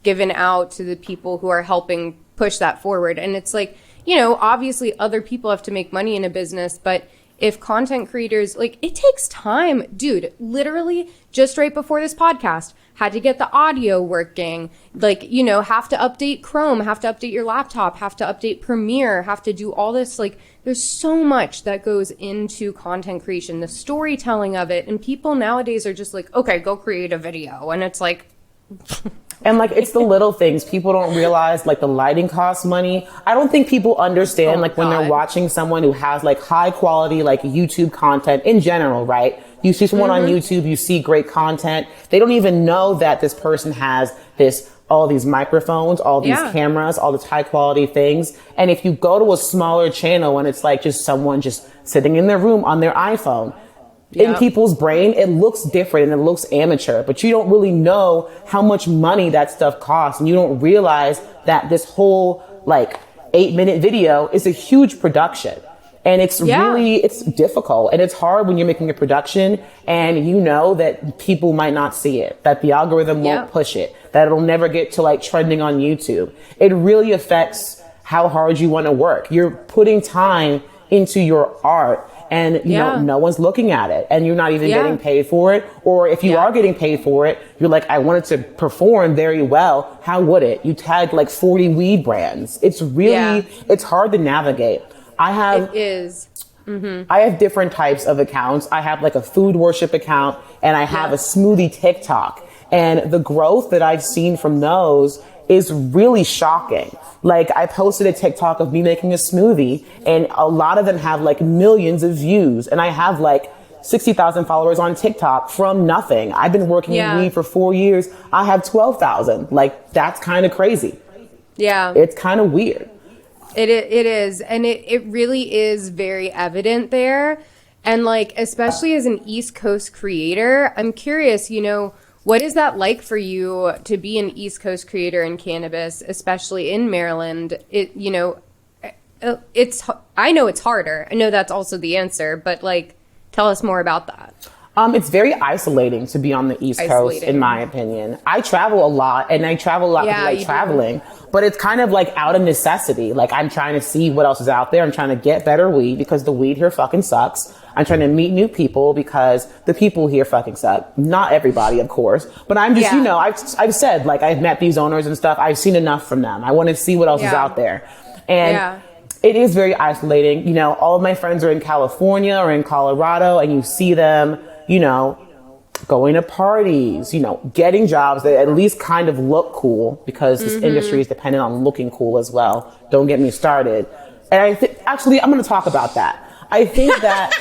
given out to the people who are helping push that forward. And it's like, you know, obviously other people have to make money in a business, but if content creators, like, it takes time, dude, literally just right before this podcast, had to get the audio working, like, you know, have to update Chrome, have to update your laptop, have to update Premiere, have to do all this. Like, there's so much that goes into content creation, the storytelling of it. And people nowadays are just like, okay, go create a video. And it's like, And like, it's the little things. People don't realize, like, the lighting costs money. I don't think people understand, when they're watching someone who has like high quality, like YouTube content in general, right? You see someone on YouTube, you see great content. They don't even know that this person has all these microphones, all these cameras, all this high quality things. And if you go to a smaller channel and it's like just someone just sitting in their room on their iPhone, in people's brain, it looks different and it looks amateur, but you don't really know how much money that stuff costs. And you don't realize that this whole 8-minute video is a huge production. And it's it's difficult and it's hard when you're making a production and you know that people might not see it, that the algorithm won't push it, that it'll never get to trending on YouTube. It really affects how hard you want to work. You're putting time into your art. And, you know, no one's looking at it and you're not even getting paid for it. Or if you are getting paid for it, you're like, I wanted to perform very well. How would it? You tagged 40 weed brands. It's really, it's hard to navigate. It is. I have different types of accounts. I have a food worship account and I have a smoothie TikTok. And the growth that I've seen from those is really shocking. I posted a TikTok of me making a smoothie and a lot of them have millions of views. And I have 60,000 followers on TikTok from nothing. I've been working in weed for 4 years. I have 12,000. That's kind of crazy. Yeah. It's kind of weird. It is. And it really is very evident there. And especially as an East Coast creator, I'm curious, what is that like for you to be an East Coast creator in cannabis, especially in Maryland? I know it's harder. I know that's also the answer, but tell us more about that. It's very isolating to be on the East Coast, in my opinion. I travel a lot and I travel a lot with traveling, but it's kind of out of necessity. I'm trying to see what else is out there. I'm trying to get better weed because the weed here fucking sucks. I'm trying to meet new people because the people here fucking suck. Not everybody, of course, but I'm just, I've said, I've met these owners and stuff. I've seen enough from them. I want to see what else is out there. And it is very isolating. All of my friends are in California or in Colorado and you see them, going to parties, getting jobs that at least kind of look cool because this industry is dependent on looking cool as well. Don't get me started. And I think, actually, I'm going to talk about that. I think that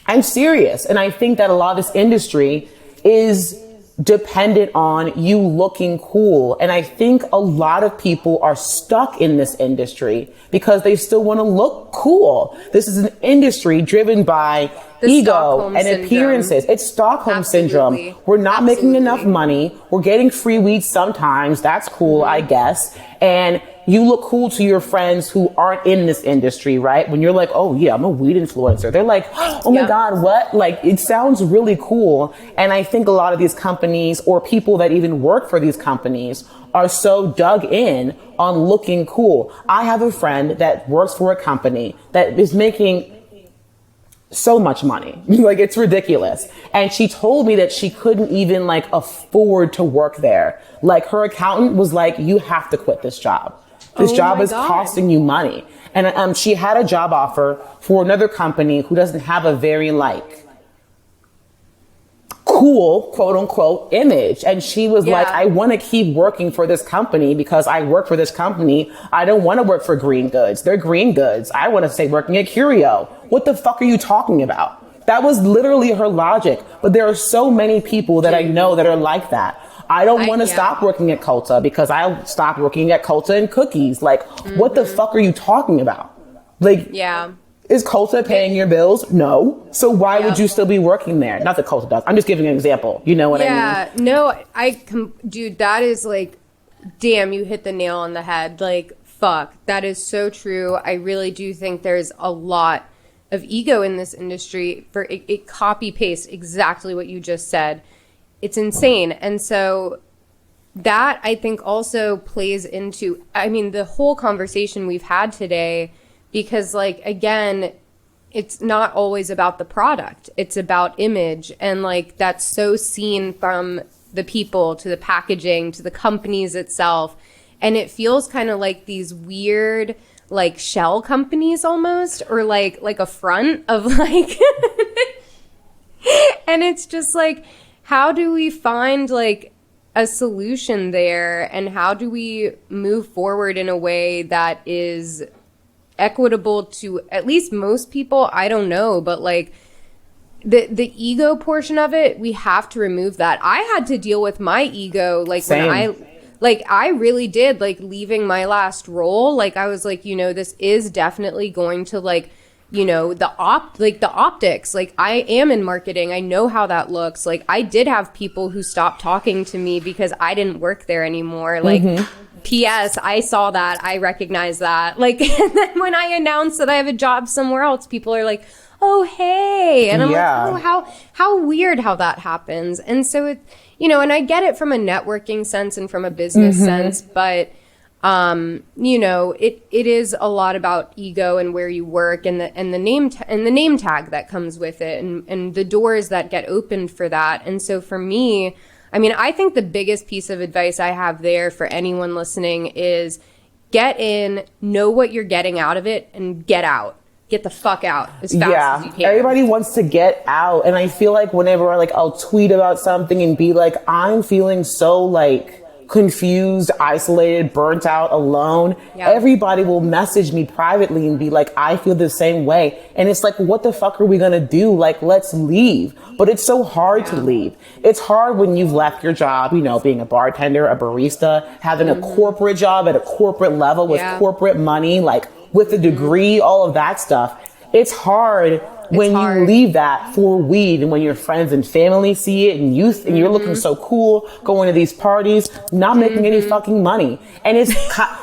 I'm serious. And I think that a lot of this industry is dependent on you looking cool. And I think a lot of people are stuck in this industry because they still want to look cool. This is an industry driven by ego Stockholm and syndrome. Appearances. It's Stockholm syndrome. We're not making enough money. We're getting free weed sometimes. That's cool, I guess. And you look cool to your friends who aren't in this industry, right? When you're like, oh yeah, I'm a weed influencer. They're like, oh my God, what? It sounds really cool. And I think a lot of these companies or people that even work for these companies are so dug in on looking cool. I have a friend that works for a company that is making so much money. It's ridiculous. And she told me that she couldn't even afford to work there. Her accountant was like, you have to quit this job. This job is costing you money. And she had a job offer for another company who doesn't have a very cool, quote unquote, image. And she was like, I want to keep working for this company because I work for this company. I don't want to work for Green Goods. They're Green Goods. I want to stay working at Curio. What the fuck are you talking about? That was literally her logic. But there are so many people that I know that are like that. I don't want to stop working at Culta because I stopped working at Culta and Cookies. What the fuck are you talking about? Is Culta paying your bills? No. So why would you still be working there? Not that Culta does. I'm just giving an example. You know what I mean? Yeah. No, dude, that is damn, you hit the nail on the head. Fuck. That is so true. I really do think there's a lot of ego in this industry for it copy paste exactly what you just said. It's insane. And so that I think also plays into, the whole conversation we've had today, because again, it's not always about the product. It's about image. And that's so seen from the people to the packaging to the companies itself. And it feels kind of like these weird, shell companies almost, or like a front of and it's just how do we find a a solution there, and how do we move forward in a way that is equitable to at least most people? I don't know, but like the ego portion of it, we have to remove that. I had to deal with my ego, like Same. I really did, like leaving my last role. Like I was like, this is definitely going to like, the optics. Like I am in marketing. I know how that looks. Like I did have people who stopped talking to me because I didn't work there anymore. Like P.S. I saw that. I recognize that. Like, and then when I announced that I have a job somewhere else, people are like, oh, hey. And I'm like, oh, how weird how that happens. And so it, and I get it from a networking sense and from a business sense, but, it is a lot about ego and where you work and the name tag that comes with it and the doors that get opened for that. And so for me, I think the biggest piece of advice I have there for anyone listening is get in, know what you're getting out of it, and get out. Get the fuck out as fast as you can. Everybody wants to get out. And I feel like whenever I'll tweet about something and be like, I'm feeling so like confused, isolated, burnt out, alone. Yeah. Everybody will message me privately and be like, I feel the same way. And it's like, what the fuck are we going to do? Like, let's leave. But it's so hard to leave. It's hard when you've left your job, being a bartender, a barista, having a corporate job at a corporate level with corporate money, like with a degree, all of that stuff. It's hard when you leave that for weed, and when your friends and family see it and and you're looking so cool, going to these parties, not making any fucking money. And it's,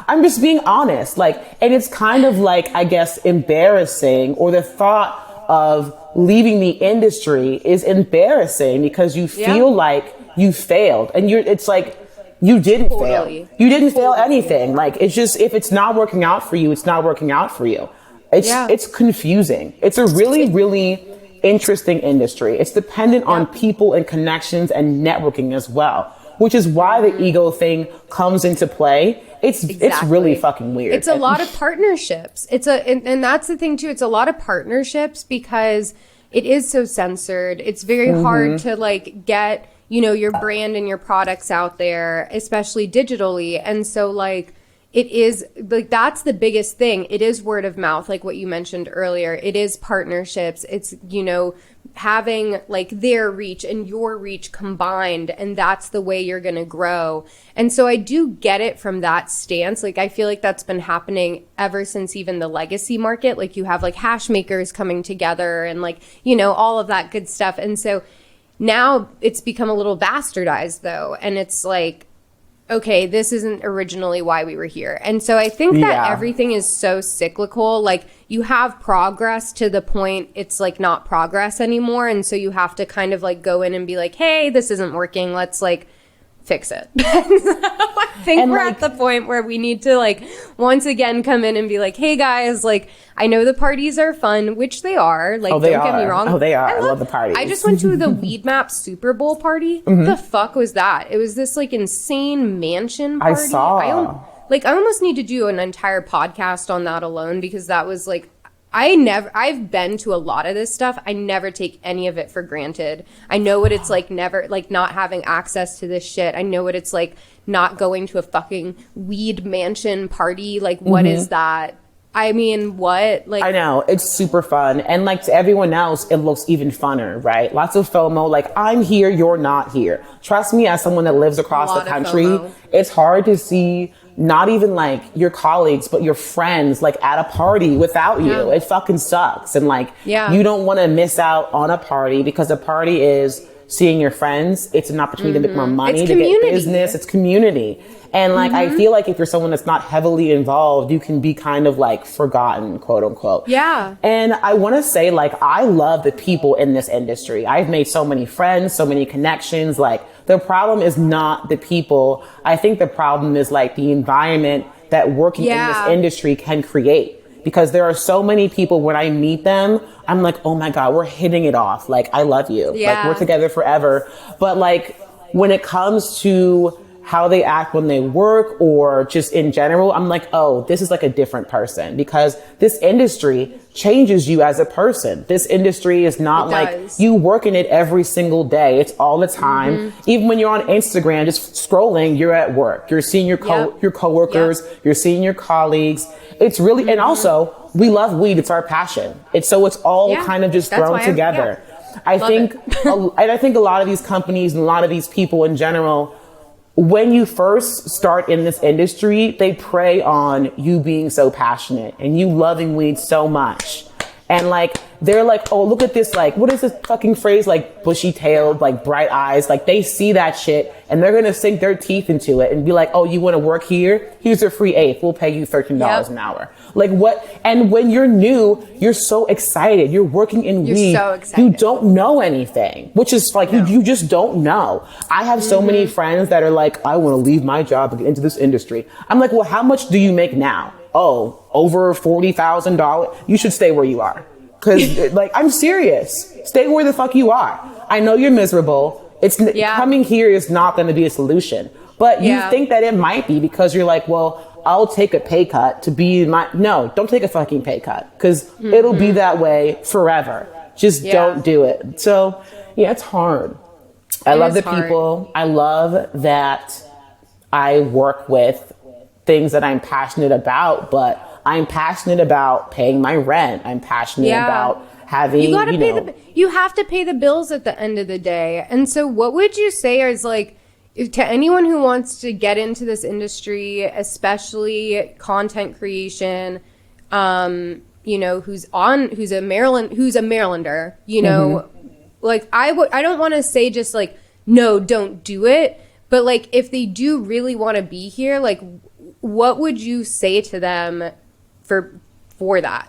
I'm just being honest, and it's kind of like, I guess, embarrassing, or the thought of leaving the industry is embarrassing because you feel like you failed, and it's like, you didn't fail. You didn't fail anything. Like, it's just, if it's not working out for you, it's not working out for you. It's confusing. It's a really, really interesting industry. It's dependent on people and connections and networking as well, which is why the ego thing comes into play. It's really fucking weird. It's a lot of partnerships. And that's the thing too. It's a lot of partnerships because it is so censored. It's very hard to get, your brand and your products out there, especially digitally. And so it is that's the biggest thing. It is word of mouth, like what you mentioned earlier. It is partnerships. It's, having their reach and your reach combined, and that's the way you're going to grow. And so I do get it from that stance. I feel like that's been happening ever since even the legacy market. You have hash makers coming together and all of that good stuff. And so now it's become a little bastardized though. And it's okay, this isn't originally why we were here. And so I think that everything is so cyclical. You have progress to the point it's not progress anymore. And so you have to kind of go in and be like, hey, this isn't working. Let's fix it. I think we're at the point where we need to once again come in and be like, hey guys, I know the parties are fun, which they are. Don't get me wrong. Oh, they are. I love the parties. I just went to the Weed Map Super Bowl party. The fuck was that? It was this insane mansion party. I saw. I almost need to do an entire podcast on that alone, because that was I've been to a lot of this stuff. I never take any of it for granted. I know what it's never, not having access to this shit. I know what it's not going to a fucking weed mansion party. What is that? I mean, what? I know, it's super fun. And to everyone else, it looks even funner, right? Lots of FOMO, I'm here, you're not here. Trust me, as someone that lives across the country, it's hard to see not even your colleagues, but your friends at a party without you. It fucking sucks. And you don't want to miss out on a party, because a party is seeing your friends. It's an opportunity to make more money, to get business. It's community. And I feel if you're someone that's not heavily involved, you can be kind of forgotten, quote unquote. Yeah. And I want to say I love the people in this industry. I've made so many friends, so many connections. The problem is not the people. I think the problem is the environment that working in this industry can create. Because there are so many people, when I meet them, I'm like, oh my God, we're hitting it off. I love you. Yeah. We're together forever. But when it comes to how they act when they work or just in general, I'm like, oh, this is like a different person, because this industry changes you as a person. This industry is not like you work in it every single day. It's all the time. Even when you're on Instagram, just scrolling, you're at work. You're seeing your your coworkers, you're seeing your colleagues. It's really, and also we love weed. It's our passion. It's all kind of just thrown together. I think a lot of these companies and a lot of these people in general, when you first start in this industry, they prey on you being so passionate and you loving weed so much. And like, they're like, oh, look at this, like, what is this fucking phrase? Like bushy tailed, like bright eyes. Like they see that shit and they're going to sink their teeth into it and be like, oh, you want to work here? Here's a free eighth. We'll pay you $13 an hour. Like what? And when you're new, you're so excited. You're working in weed. So excited. You don't know anything, which is like, you just don't know. I have so many friends that are like, I want to leave my job and get into this industry. I'm like, well, how much do you make now? Oh, over $40,000. You should stay where you are. Cause like, I'm serious. Stay where the fuck you are. I know you're miserable. Coming here is not going to be a solution, but you think that it might be because you're like, well, I'll take a pay cut to be no, don't take a fucking pay cut, because it'll be that way forever. Just don't do it. So yeah, it's hard. I love the people. I love that I work with things that I'm passionate about, but I'm passionate about paying my rent. I'm passionate about having, you have to pay the bills at the end of the day. And so what would you say is like, to anyone who wants to get into this industry, especially content creation, who's a Marylander, like I don't want to say just like, no, don't do it. But like, if they do really want to be here, like what would you say to them for that?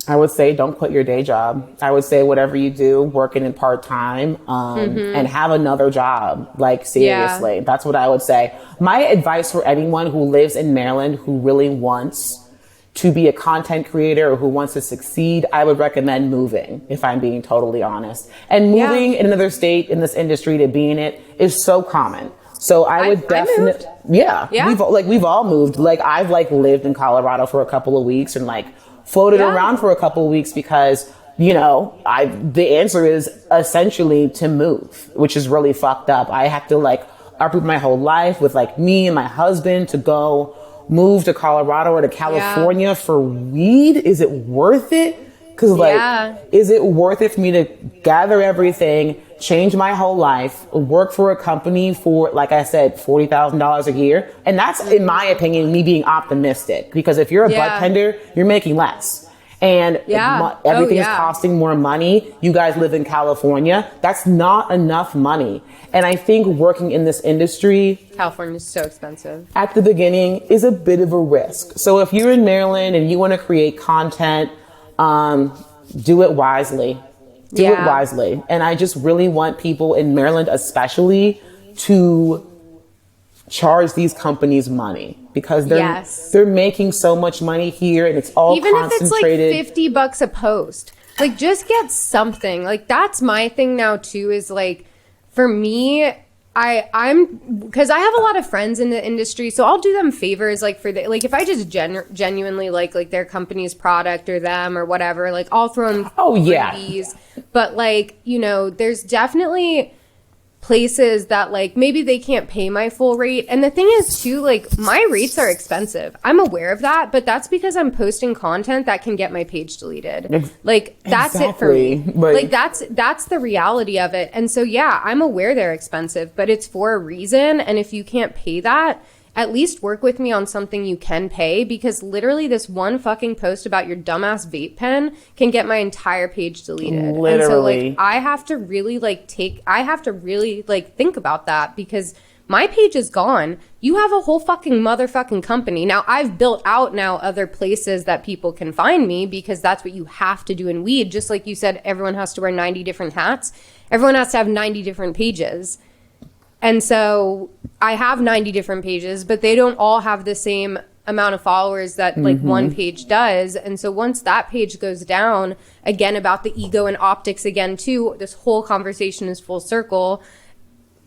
I would say don't quit your day job. I would say whatever you do, working in part-time, and have another job. Like seriously, that's what I would say. My advice for anyone who lives in Maryland who really wants to be a content creator or who wants to succeed, I would recommend moving, if I'm being totally honest. And moving in another state in this industry to be in it is so common. So I would definitely, we've all moved. Like I've like lived in Colorado for a couple of weeks and like floated around for a couple of weeks because, the answer is essentially to move, which is really fucked up. I have to like uproot my whole life with like me and my husband to go move to Colorado or to California for weed. Is it worth it? Cause is it worth it for me to gather everything, change my whole life, work for a company for, like I said, $40,000 a year? And that's, in my opinion, me being optimistic, because if you're a bud tender, you're making less. And everything is costing more money. You guys live in California. That's not enough money. And I think working in this industry, California is so expensive at the beginning, is a bit of a risk. So if you're in Maryland and you want to create content, do it wisely. Do it wisely. And I just really want people in Maryland especially to charge these companies money, because they're making so much money here and it's all even concentrated. If it's like $50 a post, like just get something. Like that's my thing now too, is like for me, I'm because I have a lot of friends in the industry, so I'll do them favors, like for like if I just genuinely like their company's product or them or whatever, like I'll throw them freebies. But like, there's definitely places that like maybe they can't pay my full rate. And the thing is too, like my rates are expensive. I'm aware of that, but that's because I'm posting content that can get my page deleted. Like that's it for me. Like that's the reality of it. And so I'm aware they're expensive, but it's for a reason. And if you can't pay that, at least work with me on something you can pay, because literally this one fucking post about your dumbass vape pen can get my entire page deleted. Literally. And so like I have to really think about that, because my page is gone. You have a whole fucking motherfucking company. Now I've built out now other places that people can find me, because that's what you have to do in weed. Just like you said, everyone has to wear 90 different hats. Everyone has to have 90 different pages. And so I have 90 different pages, but they don't all have the same amount of followers that like one page does. And so once that page goes down, again, about the ego and optics again too, this whole conversation is full circle.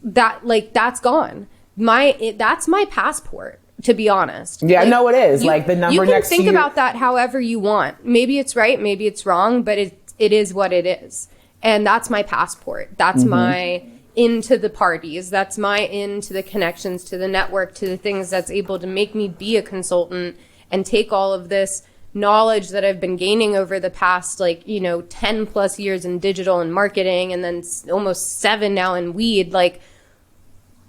that's gone. That's my passport, to be honest. Yeah, no, it is. Like the number next to you. You can think about that however you want. Maybe it's right, maybe it's wrong, but it is what it is. And that's my passport. That's my into the parties. That's my into the connections, to the network, to the things that's able to make me be a consultant and take all of this knowledge that I've been gaining over the past 10 plus years in digital and marketing, and then almost 7 now in weed. Like,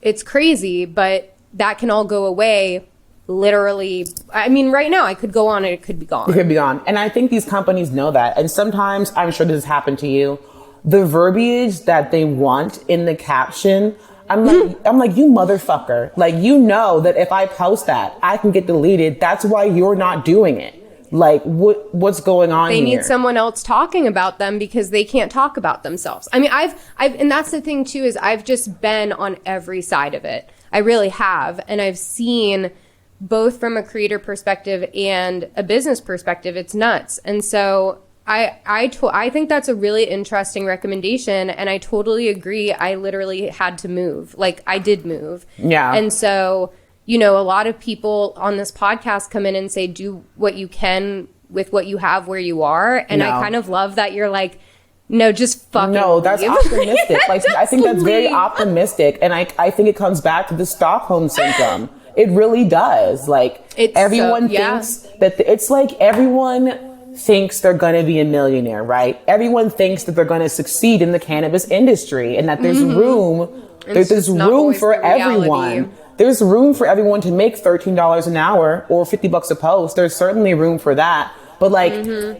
it's crazy, but that can all go away literally. I mean, right now I could go on and it could be gone. It could be gone. And I think these companies know that. And sometimes, I'm sure this has happened to you, the verbiage that they want in the caption, I'm like, you motherfucker. Like, you know that if I post that, I can get deleted. That's why you're not doing it. Like, what's going on here? They need someone else talking about them because they can't talk about themselves. I mean, I've, and that's the thing too, is I've just been on every side of it. I really have. And I've seen both from a creator perspective and a business perspective. It's nuts. And so I think that's a really interesting recommendation. And I totally agree. I literally had to move. Like, I did move. Yeah. And so, a lot of people on this podcast come in and say, do what you can with what you have where you are. And I kind of love that you're like, no, just fucking No, that's leave. optimistic. Like, I think that's very optimistic. And I think it comes back to the Stockholm syndrome. It really does. Like, everyone thinks that it's like everyone thinks they're going to be a millionaire, right? Everyone thinks that they're going to succeed in the cannabis industry and that there's room. There's room for everyone. There's room for everyone to make $13 an hour or $50 a post. There's certainly room for that. But like,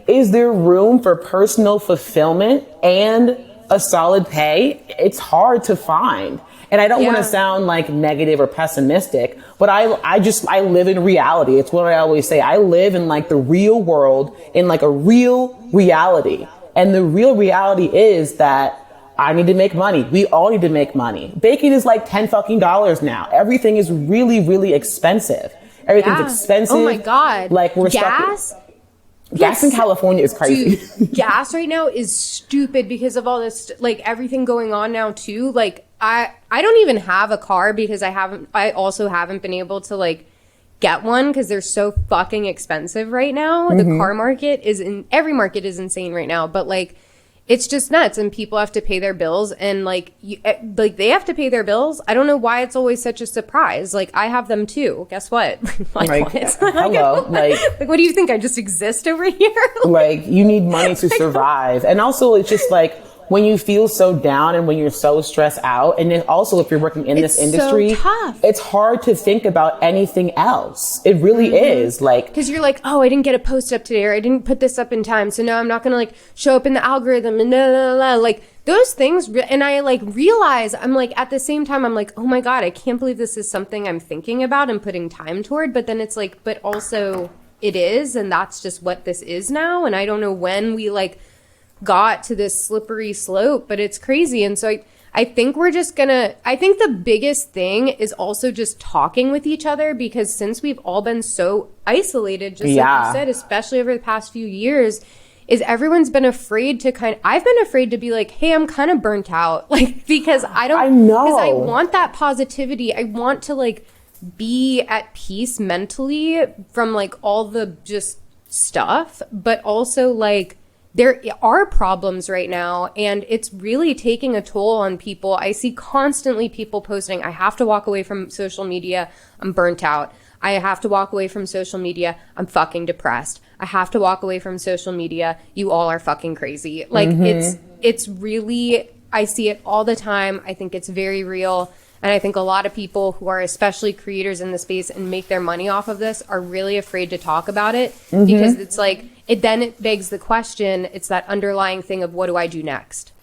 is there room for personal fulfillment and a solid pay? It's hard to find. And I don't want to sound like negative or pessimistic, but I live in reality. It's what I always say. I live in like the real world, in like a real reality. And the real reality is that I need to make money. We all need to make money. Bacon is like $10 fucking now. Everything is really, really expensive. Everything's expensive. Oh my God. Like, we're gas. Gas in California is crazy. Dude, gas right now is stupid because of all this, like, everything going on now too. Like, I don't even have a car because I also haven't been able to like get one because they're so fucking expensive right now. The car market every market is insane right now, but like, it's just nuts, and people have to pay their bills, and like they have to pay their bills. I don't know why it's always such a surprise. Like, I have them too. Guess what? Hello. Like, what do you think? I just exist over here? Like, you need money to survive. And also, it's just like, when you feel so down and when you're so stressed out, and then also if you're working in this industry, so tough. It's hard to think about anything else. It really is. Like, because you're like, oh, I didn't get a post up today, or I didn't put this up in time, so now I'm not gonna like show up in the algorithm and like those things. And I like realize, I'm like, at the same time, I'm like, oh my God, I can't believe this is something I'm thinking about and putting time toward. But then it's like, but also it is, and that's just what this is now. And I don't know when we like got to this slippery slope, but it's crazy. And so I think I think the biggest thing is also just talking with each other, because since we've all been so isolated, just like you said, especially over the past few years, is everyone's been afraid to I've been afraid to be like, hey, I'm kind of burnt out. Like, because I want that positivity. I want to like be at peace mentally from like all the just stuff, but also like, there are problems right now, and it's really taking a toll on people. I see constantly people posting, I have to walk away from social media, I'm burnt out. I have to walk away from social media, I'm fucking depressed. I have to walk away from social media, you all are fucking crazy. Like, it's really, I see it all the time. I think it's very real. And I think a lot of people who are especially creators in the space and make their money off of this are really afraid to talk about it, because it's like, it begs the question, it's that underlying thing of, what do I do next?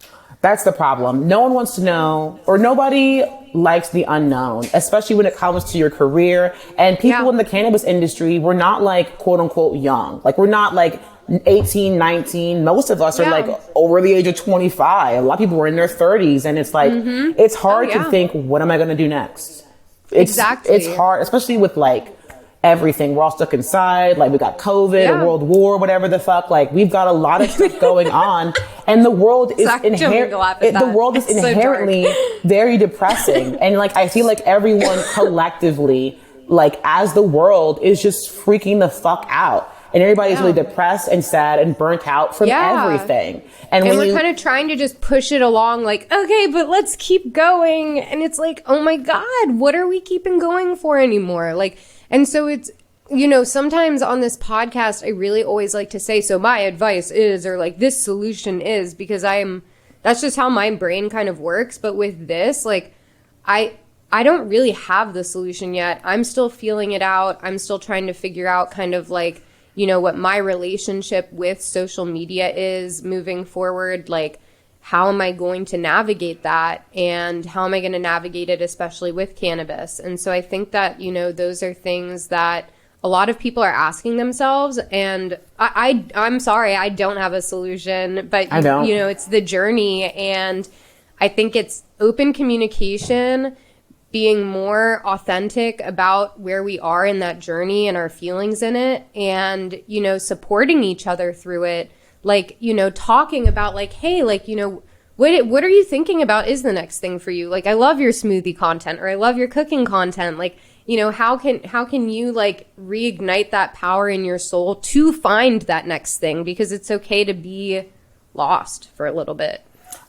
That's the problem. No one wants to know, or nobody likes the unknown, especially when it comes to your career. And people in the cannabis industry, we're not like, quote unquote, young. Like, we're not like 18, 19. Most of us are like over the age of 25. A lot of people are in their 30s, and it's like, it's hard to think, what am I going to do next? It's hard, especially with like everything. We're all stuck inside. Like, we got COVID, a world war, whatever the fuck. Like, we've got a lot of stuff going on. And the world is the world is inherently very depressing. And like, I feel like everyone collectively, like as the world is just freaking the fuck out. And everybody's really depressed and sad and burnt out from everything. And we're kind of trying to just push it along like, okay, but let's keep going. And it's like, oh my God, what are we keeping going for anymore? Like, and so it's, you know, sometimes on this podcast, I really always like to say, so my advice is, or like this solution is, because that's just how my brain kind of works. But with this, like, I don't really have the solution yet. I'm still feeling it out. I'm still trying to figure out kind of like, you know, what my relationship with social media is moving forward. Like, how am I going to navigate that? And how am I going to navigate it, especially with cannabis? And so I think that, you know, those are things that a lot of people are asking themselves. And I'm sorry, I don't have a solution, but you know, it's the journey. And I think it's open communication, being more authentic about where we are in that journey and our feelings in it, and, you know, supporting each other through it. Like, you know, talking about like, hey, like, you know, what are you thinking about is the next thing for you? Like, I love your smoothie content, or I love your cooking content. Like, you know, how can you like reignite that power in your soul to find that next thing? Because it's okay to be lost for a little bit.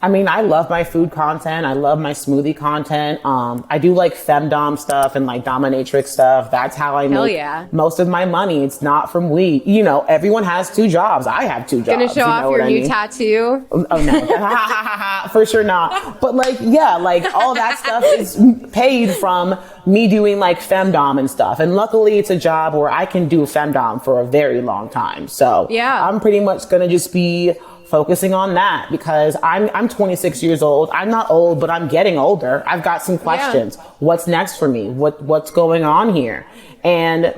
I mean, I love my food content. I love my smoothie content. I do like femdom stuff and like dominatrix stuff. That's how I make most of my money. It's not from weed. You know, everyone has two jobs. I have two jobs. Gonna show off your new tattoo? Oh no, for sure not. But like, yeah, like all that stuff is paid from me doing like femdom and stuff. And luckily it's a job where I can do femdom for a very long time. So yeah, I'm pretty much gonna just be focusing on that, because I'm 26 years old. I'm not old, but I'm getting older. I've got some questions. Yeah. What's next for me? What's going on here? And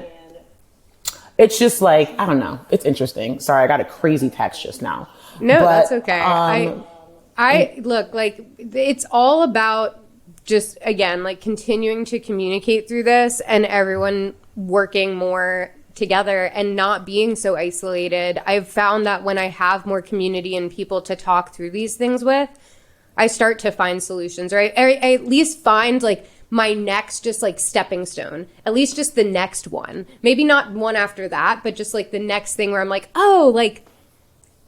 it's just like, I don't know. It's interesting. Sorry, I got a crazy text just now. No, that's okay. I look, like, it's all about just, again, like continuing to communicate through this and everyone working more together and not being so isolated. I've found that when I have more community and people to talk through these things with, I start to find solutions, right? I at least find like my next just like stepping stone, at least just the next one. Maybe not one after that, but just like the next thing where I'm like, oh, like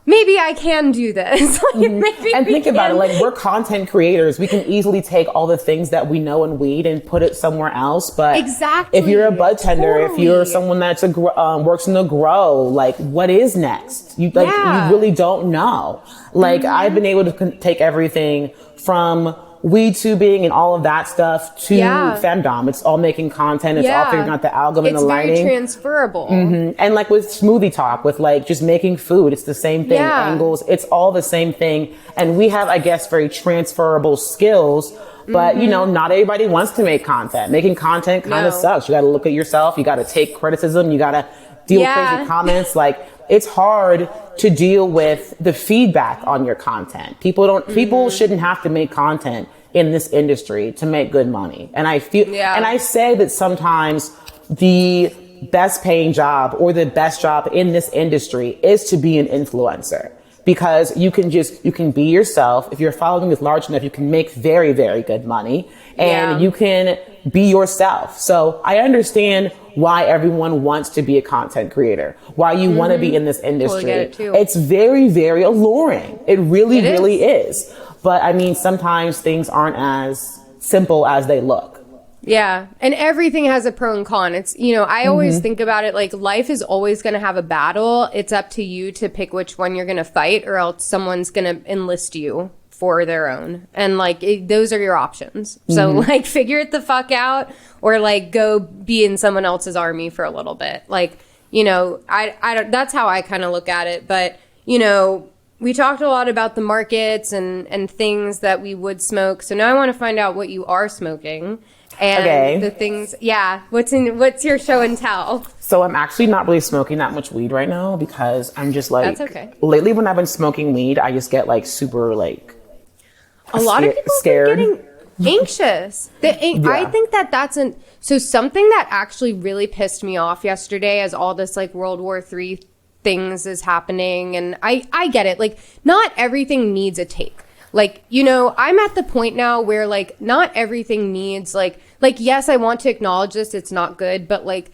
maybe I can do this. And think about it, like, we're content creators. We can easily take all the things that we know in weed and put it somewhere else. But if you're a bud tender, if you're someone that's works in the grow, like, what is next? You really don't know. Like, I've been able to take everything from weed tubing and all of that stuff to femdom. It's all making content. It's all figuring out the algorithm and the lighting. It's very transferable. And like with smoothie talk, with like just making food, it's the same thing. Angles, it's all the same thing. And we have, I guess, very transferable skills. But, you know, not everybody wants to make content. Making content kind of sucks. You got to look at yourself. You got to take criticism. You got to deal with crazy comments. Like, it's hard to deal with the feedback on your content. People shouldn't have to make content in this industry to make good money. And I feel, and I say that sometimes the best paying job or the best job in this industry is to be an influencer, because you can be yourself. If your following is large enough, you can make very, very good money, and you can be yourself. So I understand why everyone wants to be a content creator, why you want to be in this industry. It's very, very alluring. It really is. But I mean, sometimes things aren't as simple as they look. Yeah. And everything has a pro and con. It's, you know, I always think about it like life is always going to have a battle. It's up to you to pick which one you're going to fight, or else someone's going to enlist you for their own. And like, those are your options. So like, figure it the fuck out, or like go be in someone else's army for a little bit. Like, you know, I don't, that's how I kind of look at it. But, you know, we talked a lot about the markets and things that we would smoke. So now I want to find out what you are smoking and the things. Yeah. What's your show and tell? So I'm actually not really smoking that much weed right now, because I'm just like, that's okay. Lately when I've been smoking weed, I just get like super like a lot of people scared, getting anxious. I think that's so something that actually really pissed me off yesterday, as all this like World War III things is happening. And I get it. Like, not everything needs a take. Like, I'm at the point now where, like, not everything needs, like, yes, I want to acknowledge this. It's not good. But, like,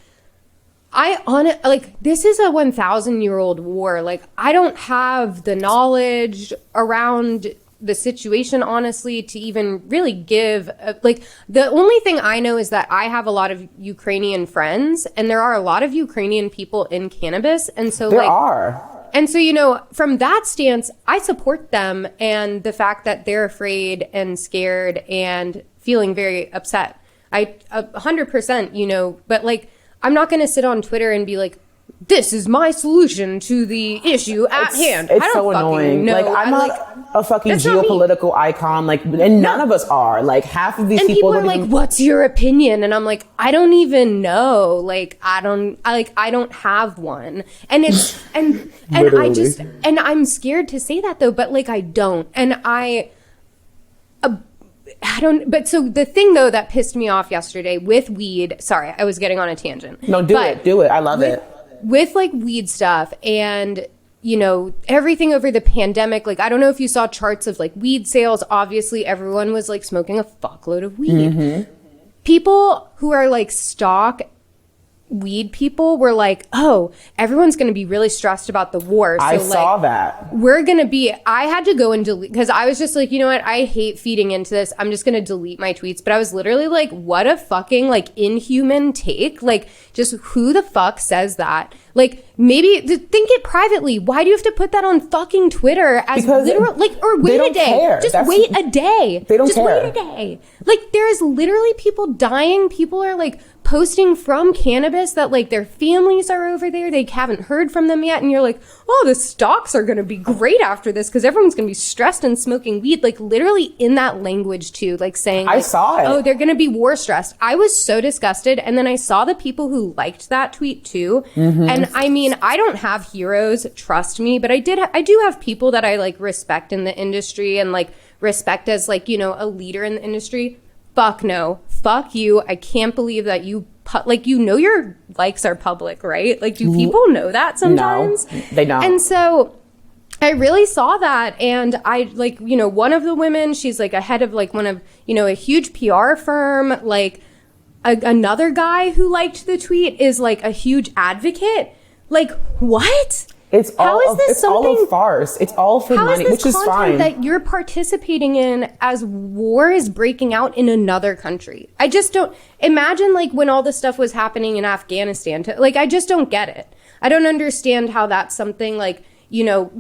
this is a 1,000-year-old war. Like, I don't have the knowledge around the situation, honestly, to even really give, the only thing I know is that I have a lot of Ukrainian friends, and there are a lot of Ukrainian people in cannabis. And so there are. And so, from that stance, I support them and the fact that they're afraid and scared and feeling very upset. 100%, but like, I'm not going to sit on Twitter and be like, this is my solution to the issue at hand. It's so annoying. Like, I'm not a fucking geopolitical icon. Like, and none of us are. Like, half of these people are like, what's your opinion? And I'm like, I don't even know. Like, I don't have one. And it's, and I'm scared to say that though, but like, I don't. And I don't, but so the thing though that pissed me off yesterday with weed, sorry, I was getting on a tangent. No, do it. I love it. With like weed stuff and, everything over the pandemic, like, I don't know if you saw charts of like weed sales. Obviously, everyone was like smoking a fuckload of weed. Mm-hmm. People who are like stock weed people were like, oh, everyone's going to be really stressed about the war. So, I saw that. I had to go and delete, because I was just like, you know what? I hate feeding into this. I'm just going to delete my tweets. But I was literally like, what a fucking like inhuman take. Like, just who the fuck says that? Like, maybe think it privately. Why do you have to put that on fucking Twitter as literal, like, or wait a day? Care. Just wait a day. They don't just care. Wait a day. Like, there is literally people dying. People are like posting from cannabis that like their families are over there. They haven't heard from them yet. And you're like, oh, the stocks are going to be great after this because everyone's going to be stressed and smoking weed. Like, literally in that language too, like saying, like, I saw it. Oh, they're going to be war stressed. I was so disgusted. And then I saw the people who liked that tweet too. Mm-hmm. And I mean, I don't have heroes, trust me, but I do have people that I like respect in the industry and like respect as like, a leader in the industry. Fuck no. Fuck you. I can't believe that you your likes are public, right? Like, do people know that sometimes? No, they don't. And so I really saw that. And I like, one of the women, she's like a head of like one of, a huge PR firm. Like another guy who liked the tweet is like a huge advocate. Like, what? It's all a farce. It's all for money, which is fine. That you're participating in as war is breaking out in another country. I just don't imagine like when all this stuff was happening in Afghanistan. I just don't get it. I don't understand how that's something like,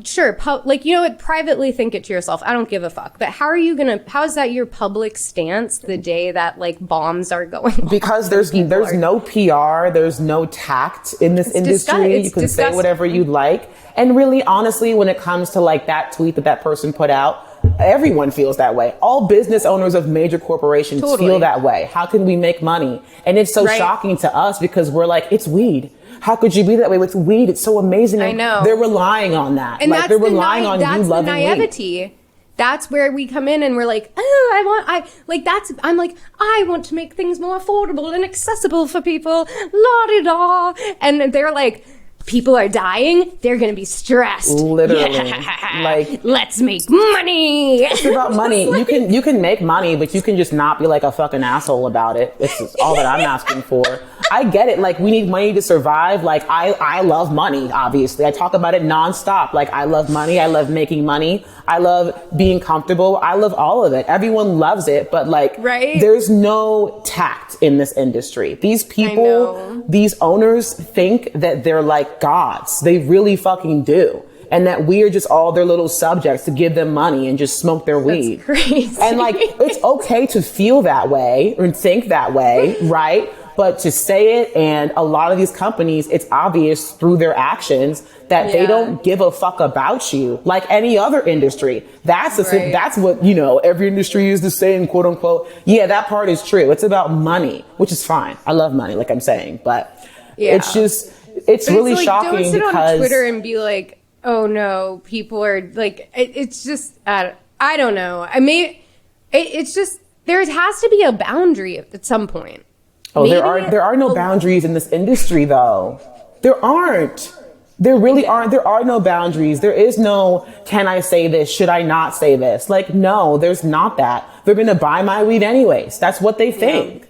sure, privately think it to yourself. I don't give a fuck. But how is that your public stance the day that like bombs are going on? Because there's no PR, there's no tact in this industry. You can say whatever you'd like. And really, honestly, when it comes to like that tweet that person put out, everyone feels that way. All business owners of major corporations feel that way. How can we make money? And it's so shocking to us because we're like, it's weed. How could you be that way with weed? It's so amazing. I know. They're relying on that. And like they're relying on you loving naivety. weed. That's where we come in and we're like, I want to make things more affordable and accessible for people. La-di-da. And they're like, people are dying. They're going to be stressed. Literally. Yeah. Like, let's make money. It's about money. You can make money, but you can just not be like a fucking asshole about it. This is all that I'm asking for. I get it. Like, we need money to survive. Like, I love money, obviously. I talk about it nonstop. Like, I love money. I love making money. I love being comfortable. I love all of it. Everyone loves it. But like, there's no tact in this industry. These people, these owners think that they're like gods. They really fucking do. And that we are just all their little subjects to give them money and just smoke their weed. That's crazy. And like, it's okay to feel that way or think that way, right? But to say it, and a lot of these companies, it's obvious through their actions that they don't give a fuck about you, like any other industry. That's what, every industry is the same, quote unquote. Yeah, that part is true. It's about money, which is fine. I love money, like I'm saying, but it's really like, shocking. Don't sit on Twitter and be like, oh no, people are like, it's just, I don't know. I mean, it's just, there has to be a boundary at some point. Oh, there are no boundaries in this industry, though. There aren't. There really aren't. There are no boundaries. There is no, can I say this? Should I not say this? Like, no, there's not that. They're going to buy my weed anyways. That's what they think.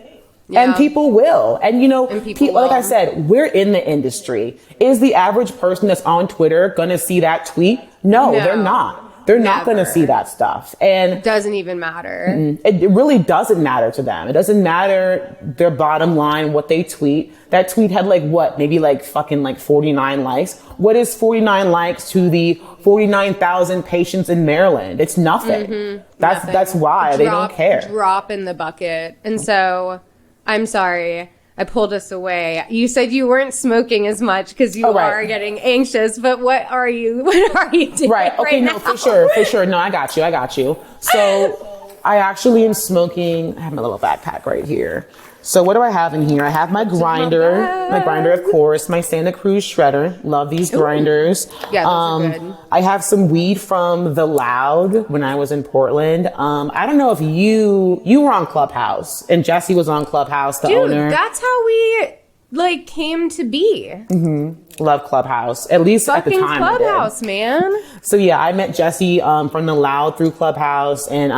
Yeah. And people will. And, you know, people, like I said, we're in the industry. Is the average person that's on Twitter going to see that tweet? No, they're not. They're not going to see that stuff. And it doesn't even matter. It really doesn't matter to them. It doesn't matter their bottom line, what they tweet. That tweet had like what? Maybe like fucking like 49 likes. What is 49 likes to the 49,000 patients in Maryland? It's nothing. That's why they don't care. Drop in the bucket. And so I'm sorry. I pulled us away. You said you weren't smoking as much because you are getting anxious, but what are you doing? Right. Okay. Now? For sure. No, I got you. So I actually am smoking. I have my little backpack right here. So what do I have in here? I have my grinder, of course, my Santa Cruz shredder. Love these grinders. Yeah, those are good. I have some weed from The Loud when I was in Portland. I don't know if you were on Clubhouse and Jesse was on Clubhouse, the owner. Dude, that's how we like came to be. Love Clubhouse, at least fucking at the time. Clubhouse, man. So yeah, I met Jesse from The Loud through Clubhouse, and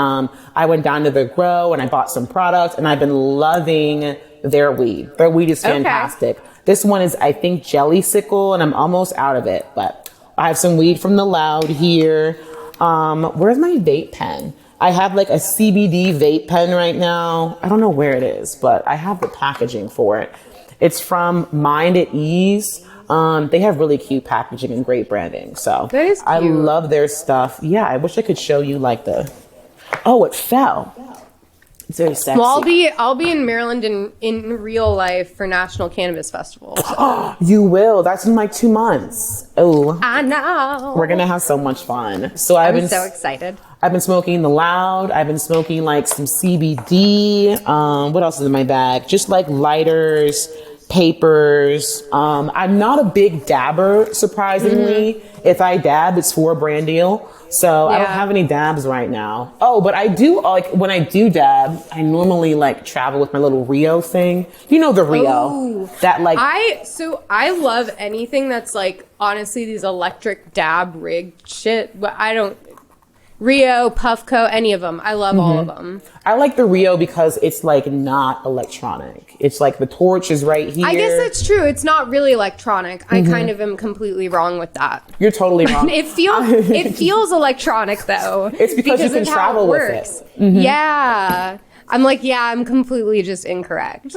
I went down to the grow and I bought some products, and I've been loving their weed. Their weed is fantastic. Okay. This one is, I think, Jelly Sickle, and I'm almost out of it, but I have some weed from The Loud here. Where's my vape pen? I have like a CBD vape pen right now. I don't know where it is, but I have the packaging for it. It's from Mind at Ease. They have really cute packaging and great branding. So that is cute. I love their stuff. Yeah, I wish I could show you like it fell. It's very sexy. Well, I'll be in Maryland in real life for National Cannabis Festival. So. You will. That's in like 2 months. Oh, I know. We're gonna have so much fun. So I'm so excited. I've been smoking The Loud. I've been smoking like some CBD. What else is in my bag? Just like lighters, papers. I'm not a big dabber, surprisingly. If I dab, it's for a brand deal. So I don't have any dabs right now. Oh, but I do, like, when I do dab, I normally like travel with my little Rio thing. You know the Rio. Ooh. That like I love anything that's like, honestly, these electric dab rig shit, but I don't Rio, Puffco, any of them. I love all of them. I like the Rio because it's like not electronic. It's like the torch is right here. I guess that's true. It's not really electronic. I kind of am completely wrong with that. You're totally wrong. It feels electronic though. It's because you can travel with it. Yeah. I'm like, I'm completely just incorrect.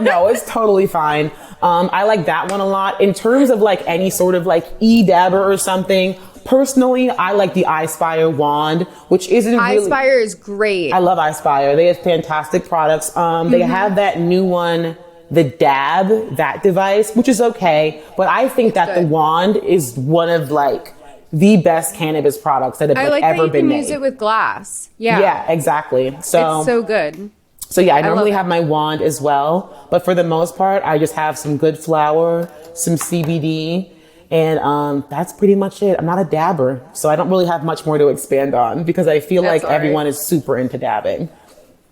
No, it's totally fine. I like that one a lot. In terms of like any sort of like e-dabber or something, personally, I like the iSpire wand, which isn't really... iSpire is great. I love iSpire. They have fantastic products. They have that new one, the Dab, that device, which is okay. But I think that the wand is one of like the best cannabis products that have ever been made. I like that you can use it with glass. Yeah. Yeah, exactly. So it's so good. So yeah, I normally have my wand as well. But for the most part, I just have some good flour, some CBD, and that's pretty much it. I'm not a dabber, so I don't really have much more to expand on because I feel like everyone is super into dabbing.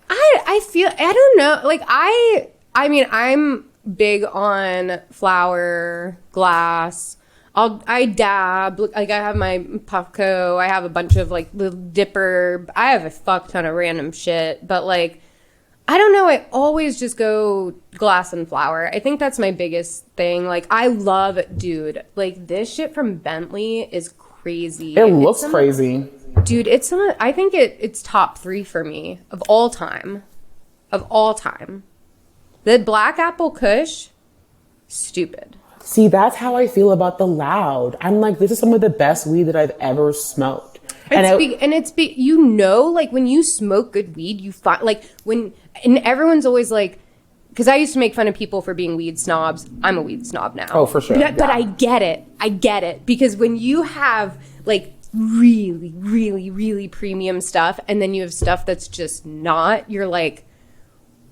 I don't know. Like I mean, I'm big on flour, glass. I dab. Like I have my Puffco. I have a bunch of like little dipper. I have a fuck ton of random shit, but like, I don't know. I always just go glass and flour. I think that's my biggest thing. Like, I love, dude, like this shit from Bentley is crazy. It looks crazy. Dude, I think it's top 3 for me of all time. Of all time. The Black Apple Kush, stupid. See, that's how I feel about The Loud. I'm like, this is some of the best weed that I've ever smoked. You know, like when you smoke good weed, you find like and everyone's always like, because I used to make fun of people for being weed snobs. I'm a weed snob now. Oh, for sure. But I get it. Because when you have like really, really, really premium stuff and then you have stuff that's just not, you're like,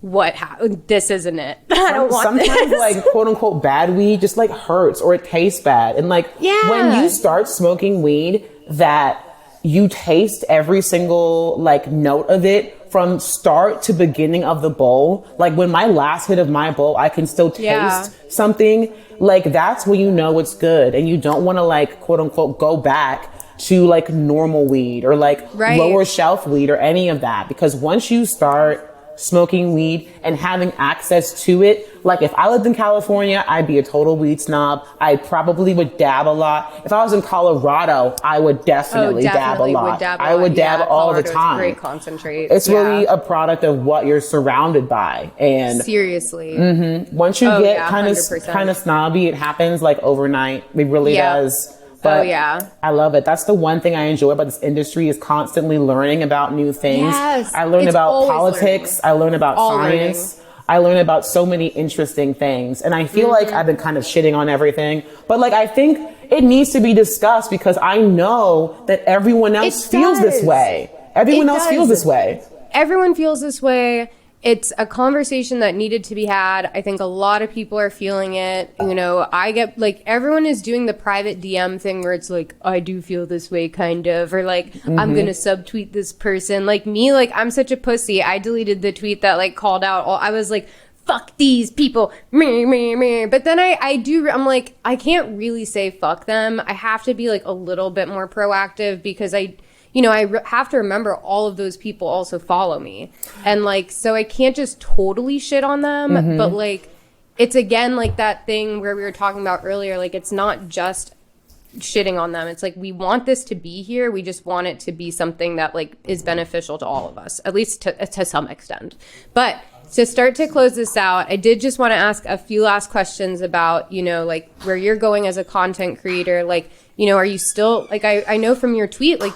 this isn't it. I don't want Sometimes this. like quote unquote bad weed just like hurts or it tastes bad. And like when you start smoking weed that you taste every single like note of it from start to beginning of the bowl, like when my last hit of my bowl, I can still taste something, like that's when you know it's good. And you don't want to like, quote unquote, go back to like normal weed or like lower shelf weed or any of that. Because once you start smoking weed and having access to it, like if I lived in California, I'd be a total weed snob. I probably would dab a lot. If I was in Colorado, I would definitely dab a lot. I would dab all the time. Great concentrate. It's really a product of what you're surrounded by. And seriously, once you get kind of snobby, it happens like overnight. It really does. But I love it. That's the one thing I enjoy about this industry is constantly learning about new things. Yes, I learn about politics. I learn about science. I learn about so many interesting things. And I feel like I've been kind of shitting on everything. But like, I think it needs to be discussed because I know that everyone else feels this way. Everyone else feels this way. Everyone feels this way. It's a conversation that needed to be had. I think a lot of people are feeling it. You know, I get like everyone is doing the private DM thing where it's like, I do feel this way kind of, or like, I'm going to subtweet this person. Like me, like I'm such a pussy. I deleted the tweet that like called out all, I was like, fuck these people, me. But then I'm like, I can't really say fuck them. I have to be like a little bit more proactive because I have to remember all of those people also follow me. And like, so I can't just totally shit on them, but like, it's again, like that thing where we were talking about earlier, like, it's not just shitting on them. It's like, we want this to be here. We just want it to be something that like is beneficial to all of us, at least to some extent. But to start to close this out, I did just want to ask a few last questions about, you know, like where you're going as a content creator. Like, you know, are you still, like, I know from your tweet, like,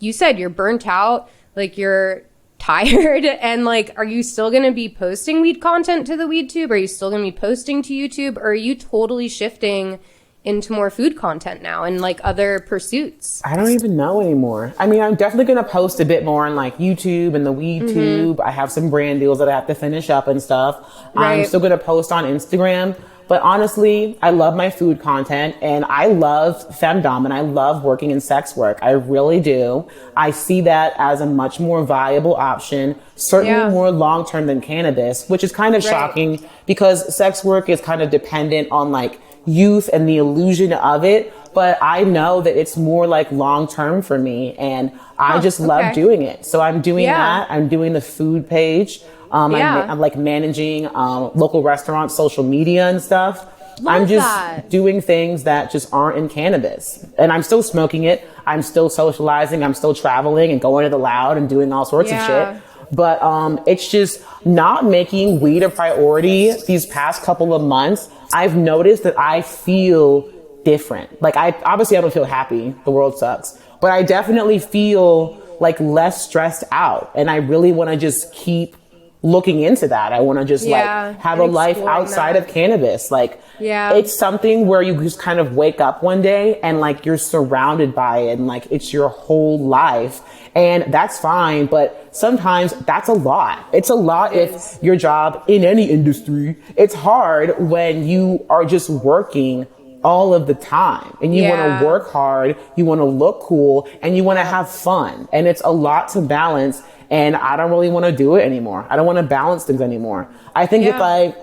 you said you're burnt out, like you're tired, and like, are you still going to be posting weed content to the WeedTube? Are you still going to be posting to YouTube? Or are you totally shifting into more food content now and like other pursuits? I don't even know anymore. I mean, I'm definitely going to post a bit more on like YouTube and the WeedTube. I have some brand deals that I have to finish up and stuff. I'm still going to post on Instagram. But honestly, I love my food content and I love femdom and I love working in sex work. I really do. I see that as a much more viable option, certainly more long-term than cannabis, which is kind of shocking because sex work is kind of dependent on like youth and the illusion of it. But I know that it's more like long-term for me and I just love doing it. So I'm doing that. I'm doing the food page. I'm like managing local restaurants, social media and stuff. I'm just doing things that just aren't in cannabis. And I'm still smoking it. I'm still socializing. I'm still traveling and going to the loud and doing all sorts of shit. But it's just not making weed a priority these past couple of months. I've noticed that I feel different. Like I don't feel happy. The world sucks. But I definitely feel like less stressed out. And I really want to just keep looking into that. I want to just like have a life outside of cannabis. Like it's something where you just kind of wake up one day and like you're surrounded by it and like it's your whole life. And that's fine. But sometimes that's a lot. It's a lot if your job in any industry, it's hard when you are just working all of the time and you want to work hard, you want to look cool and you want to have fun. And it's a lot to balance. And I don't really want to do it anymore. I don't want to balance things anymore. I think if I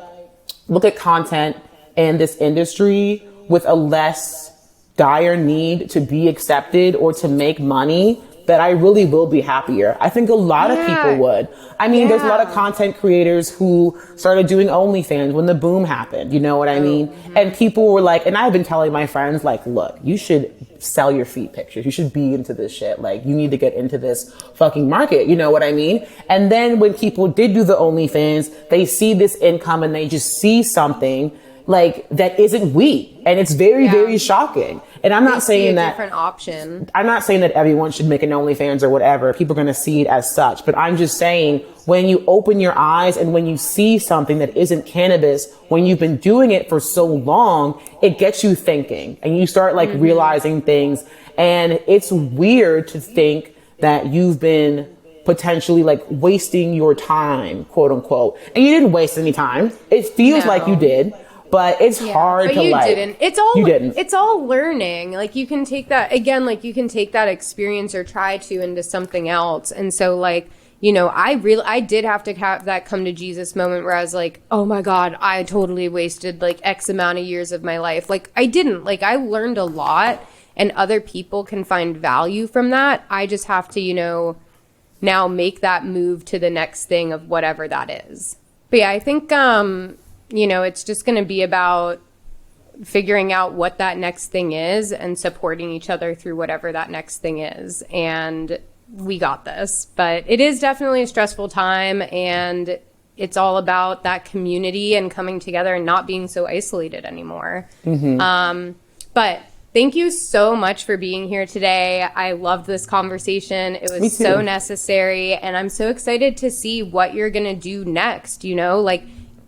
look at content in this industry with a less dire need to be accepted or to make money, that I really will be happier. I think a lot of people would. I mean, there's a lot of content creators who started doing OnlyFans when the boom happened. You know what I mean? And people were like, and I've been telling my friends, like, look, you should sell your feet pictures. You should be into this shit. Like, you need to get into this fucking market. You know what I mean? And then when people did do the OnlyFans, they see this income and they just see something like that isn't weed. And it's very, very shocking. And I'm not saying that different option. I'm not saying that everyone should make an OnlyFans or whatever. People are going to see it as such. But I'm just saying when you open your eyes and when you see something that isn't cannabis, when you've been doing it for so long, it gets you thinking and you start like realizing things. And it's weird to think that you've been potentially like wasting your time, quote unquote. And you didn't waste any time. It feels like you did. But it's hard to like. You didn't. It's all learning. Like you can take that again. Like you can take that experience or try to into something else. And so like I did have to have that come to Jesus moment where I was like, oh my God, I totally wasted like X amount of years of my life. Like I didn't. Like I learned a lot, and other people can find value from that. I just have to, now make that move to the next thing of whatever that is. But yeah, I think, it's just going to be about figuring out what that next thing is and supporting each other through whatever that next thing is. And we got this. But it is definitely a stressful time, and it's all about that community and coming together and not being so isolated anymore. But thank you so much for being here today. I loved this conversation. It was so necessary, and I'm so excited to see what you're going to do next.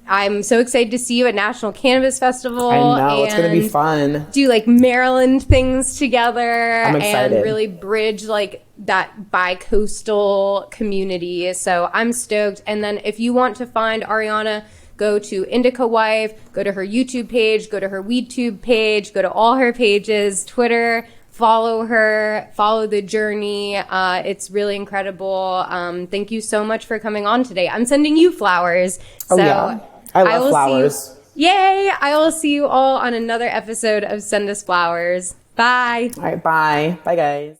I'm so excited to see you at National Cannabis Festival. I know, it's going to be fun. Do like Maryland things together. I'm excited. And really bridge like that bi-coastal community. So I'm stoked. And then if you want to find Ariana, go to Indica Wife, go to her YouTube page, go to her WeedTube page, go to all her pages, Twitter, follow her, follow the journey. It's really incredible. Thank you so much for coming on today. I'm sending you flowers. So yeah. I love flowers. Yay! I will see you all on another episode of Send Us Flowers. Bye. All right, bye. Bye, guys.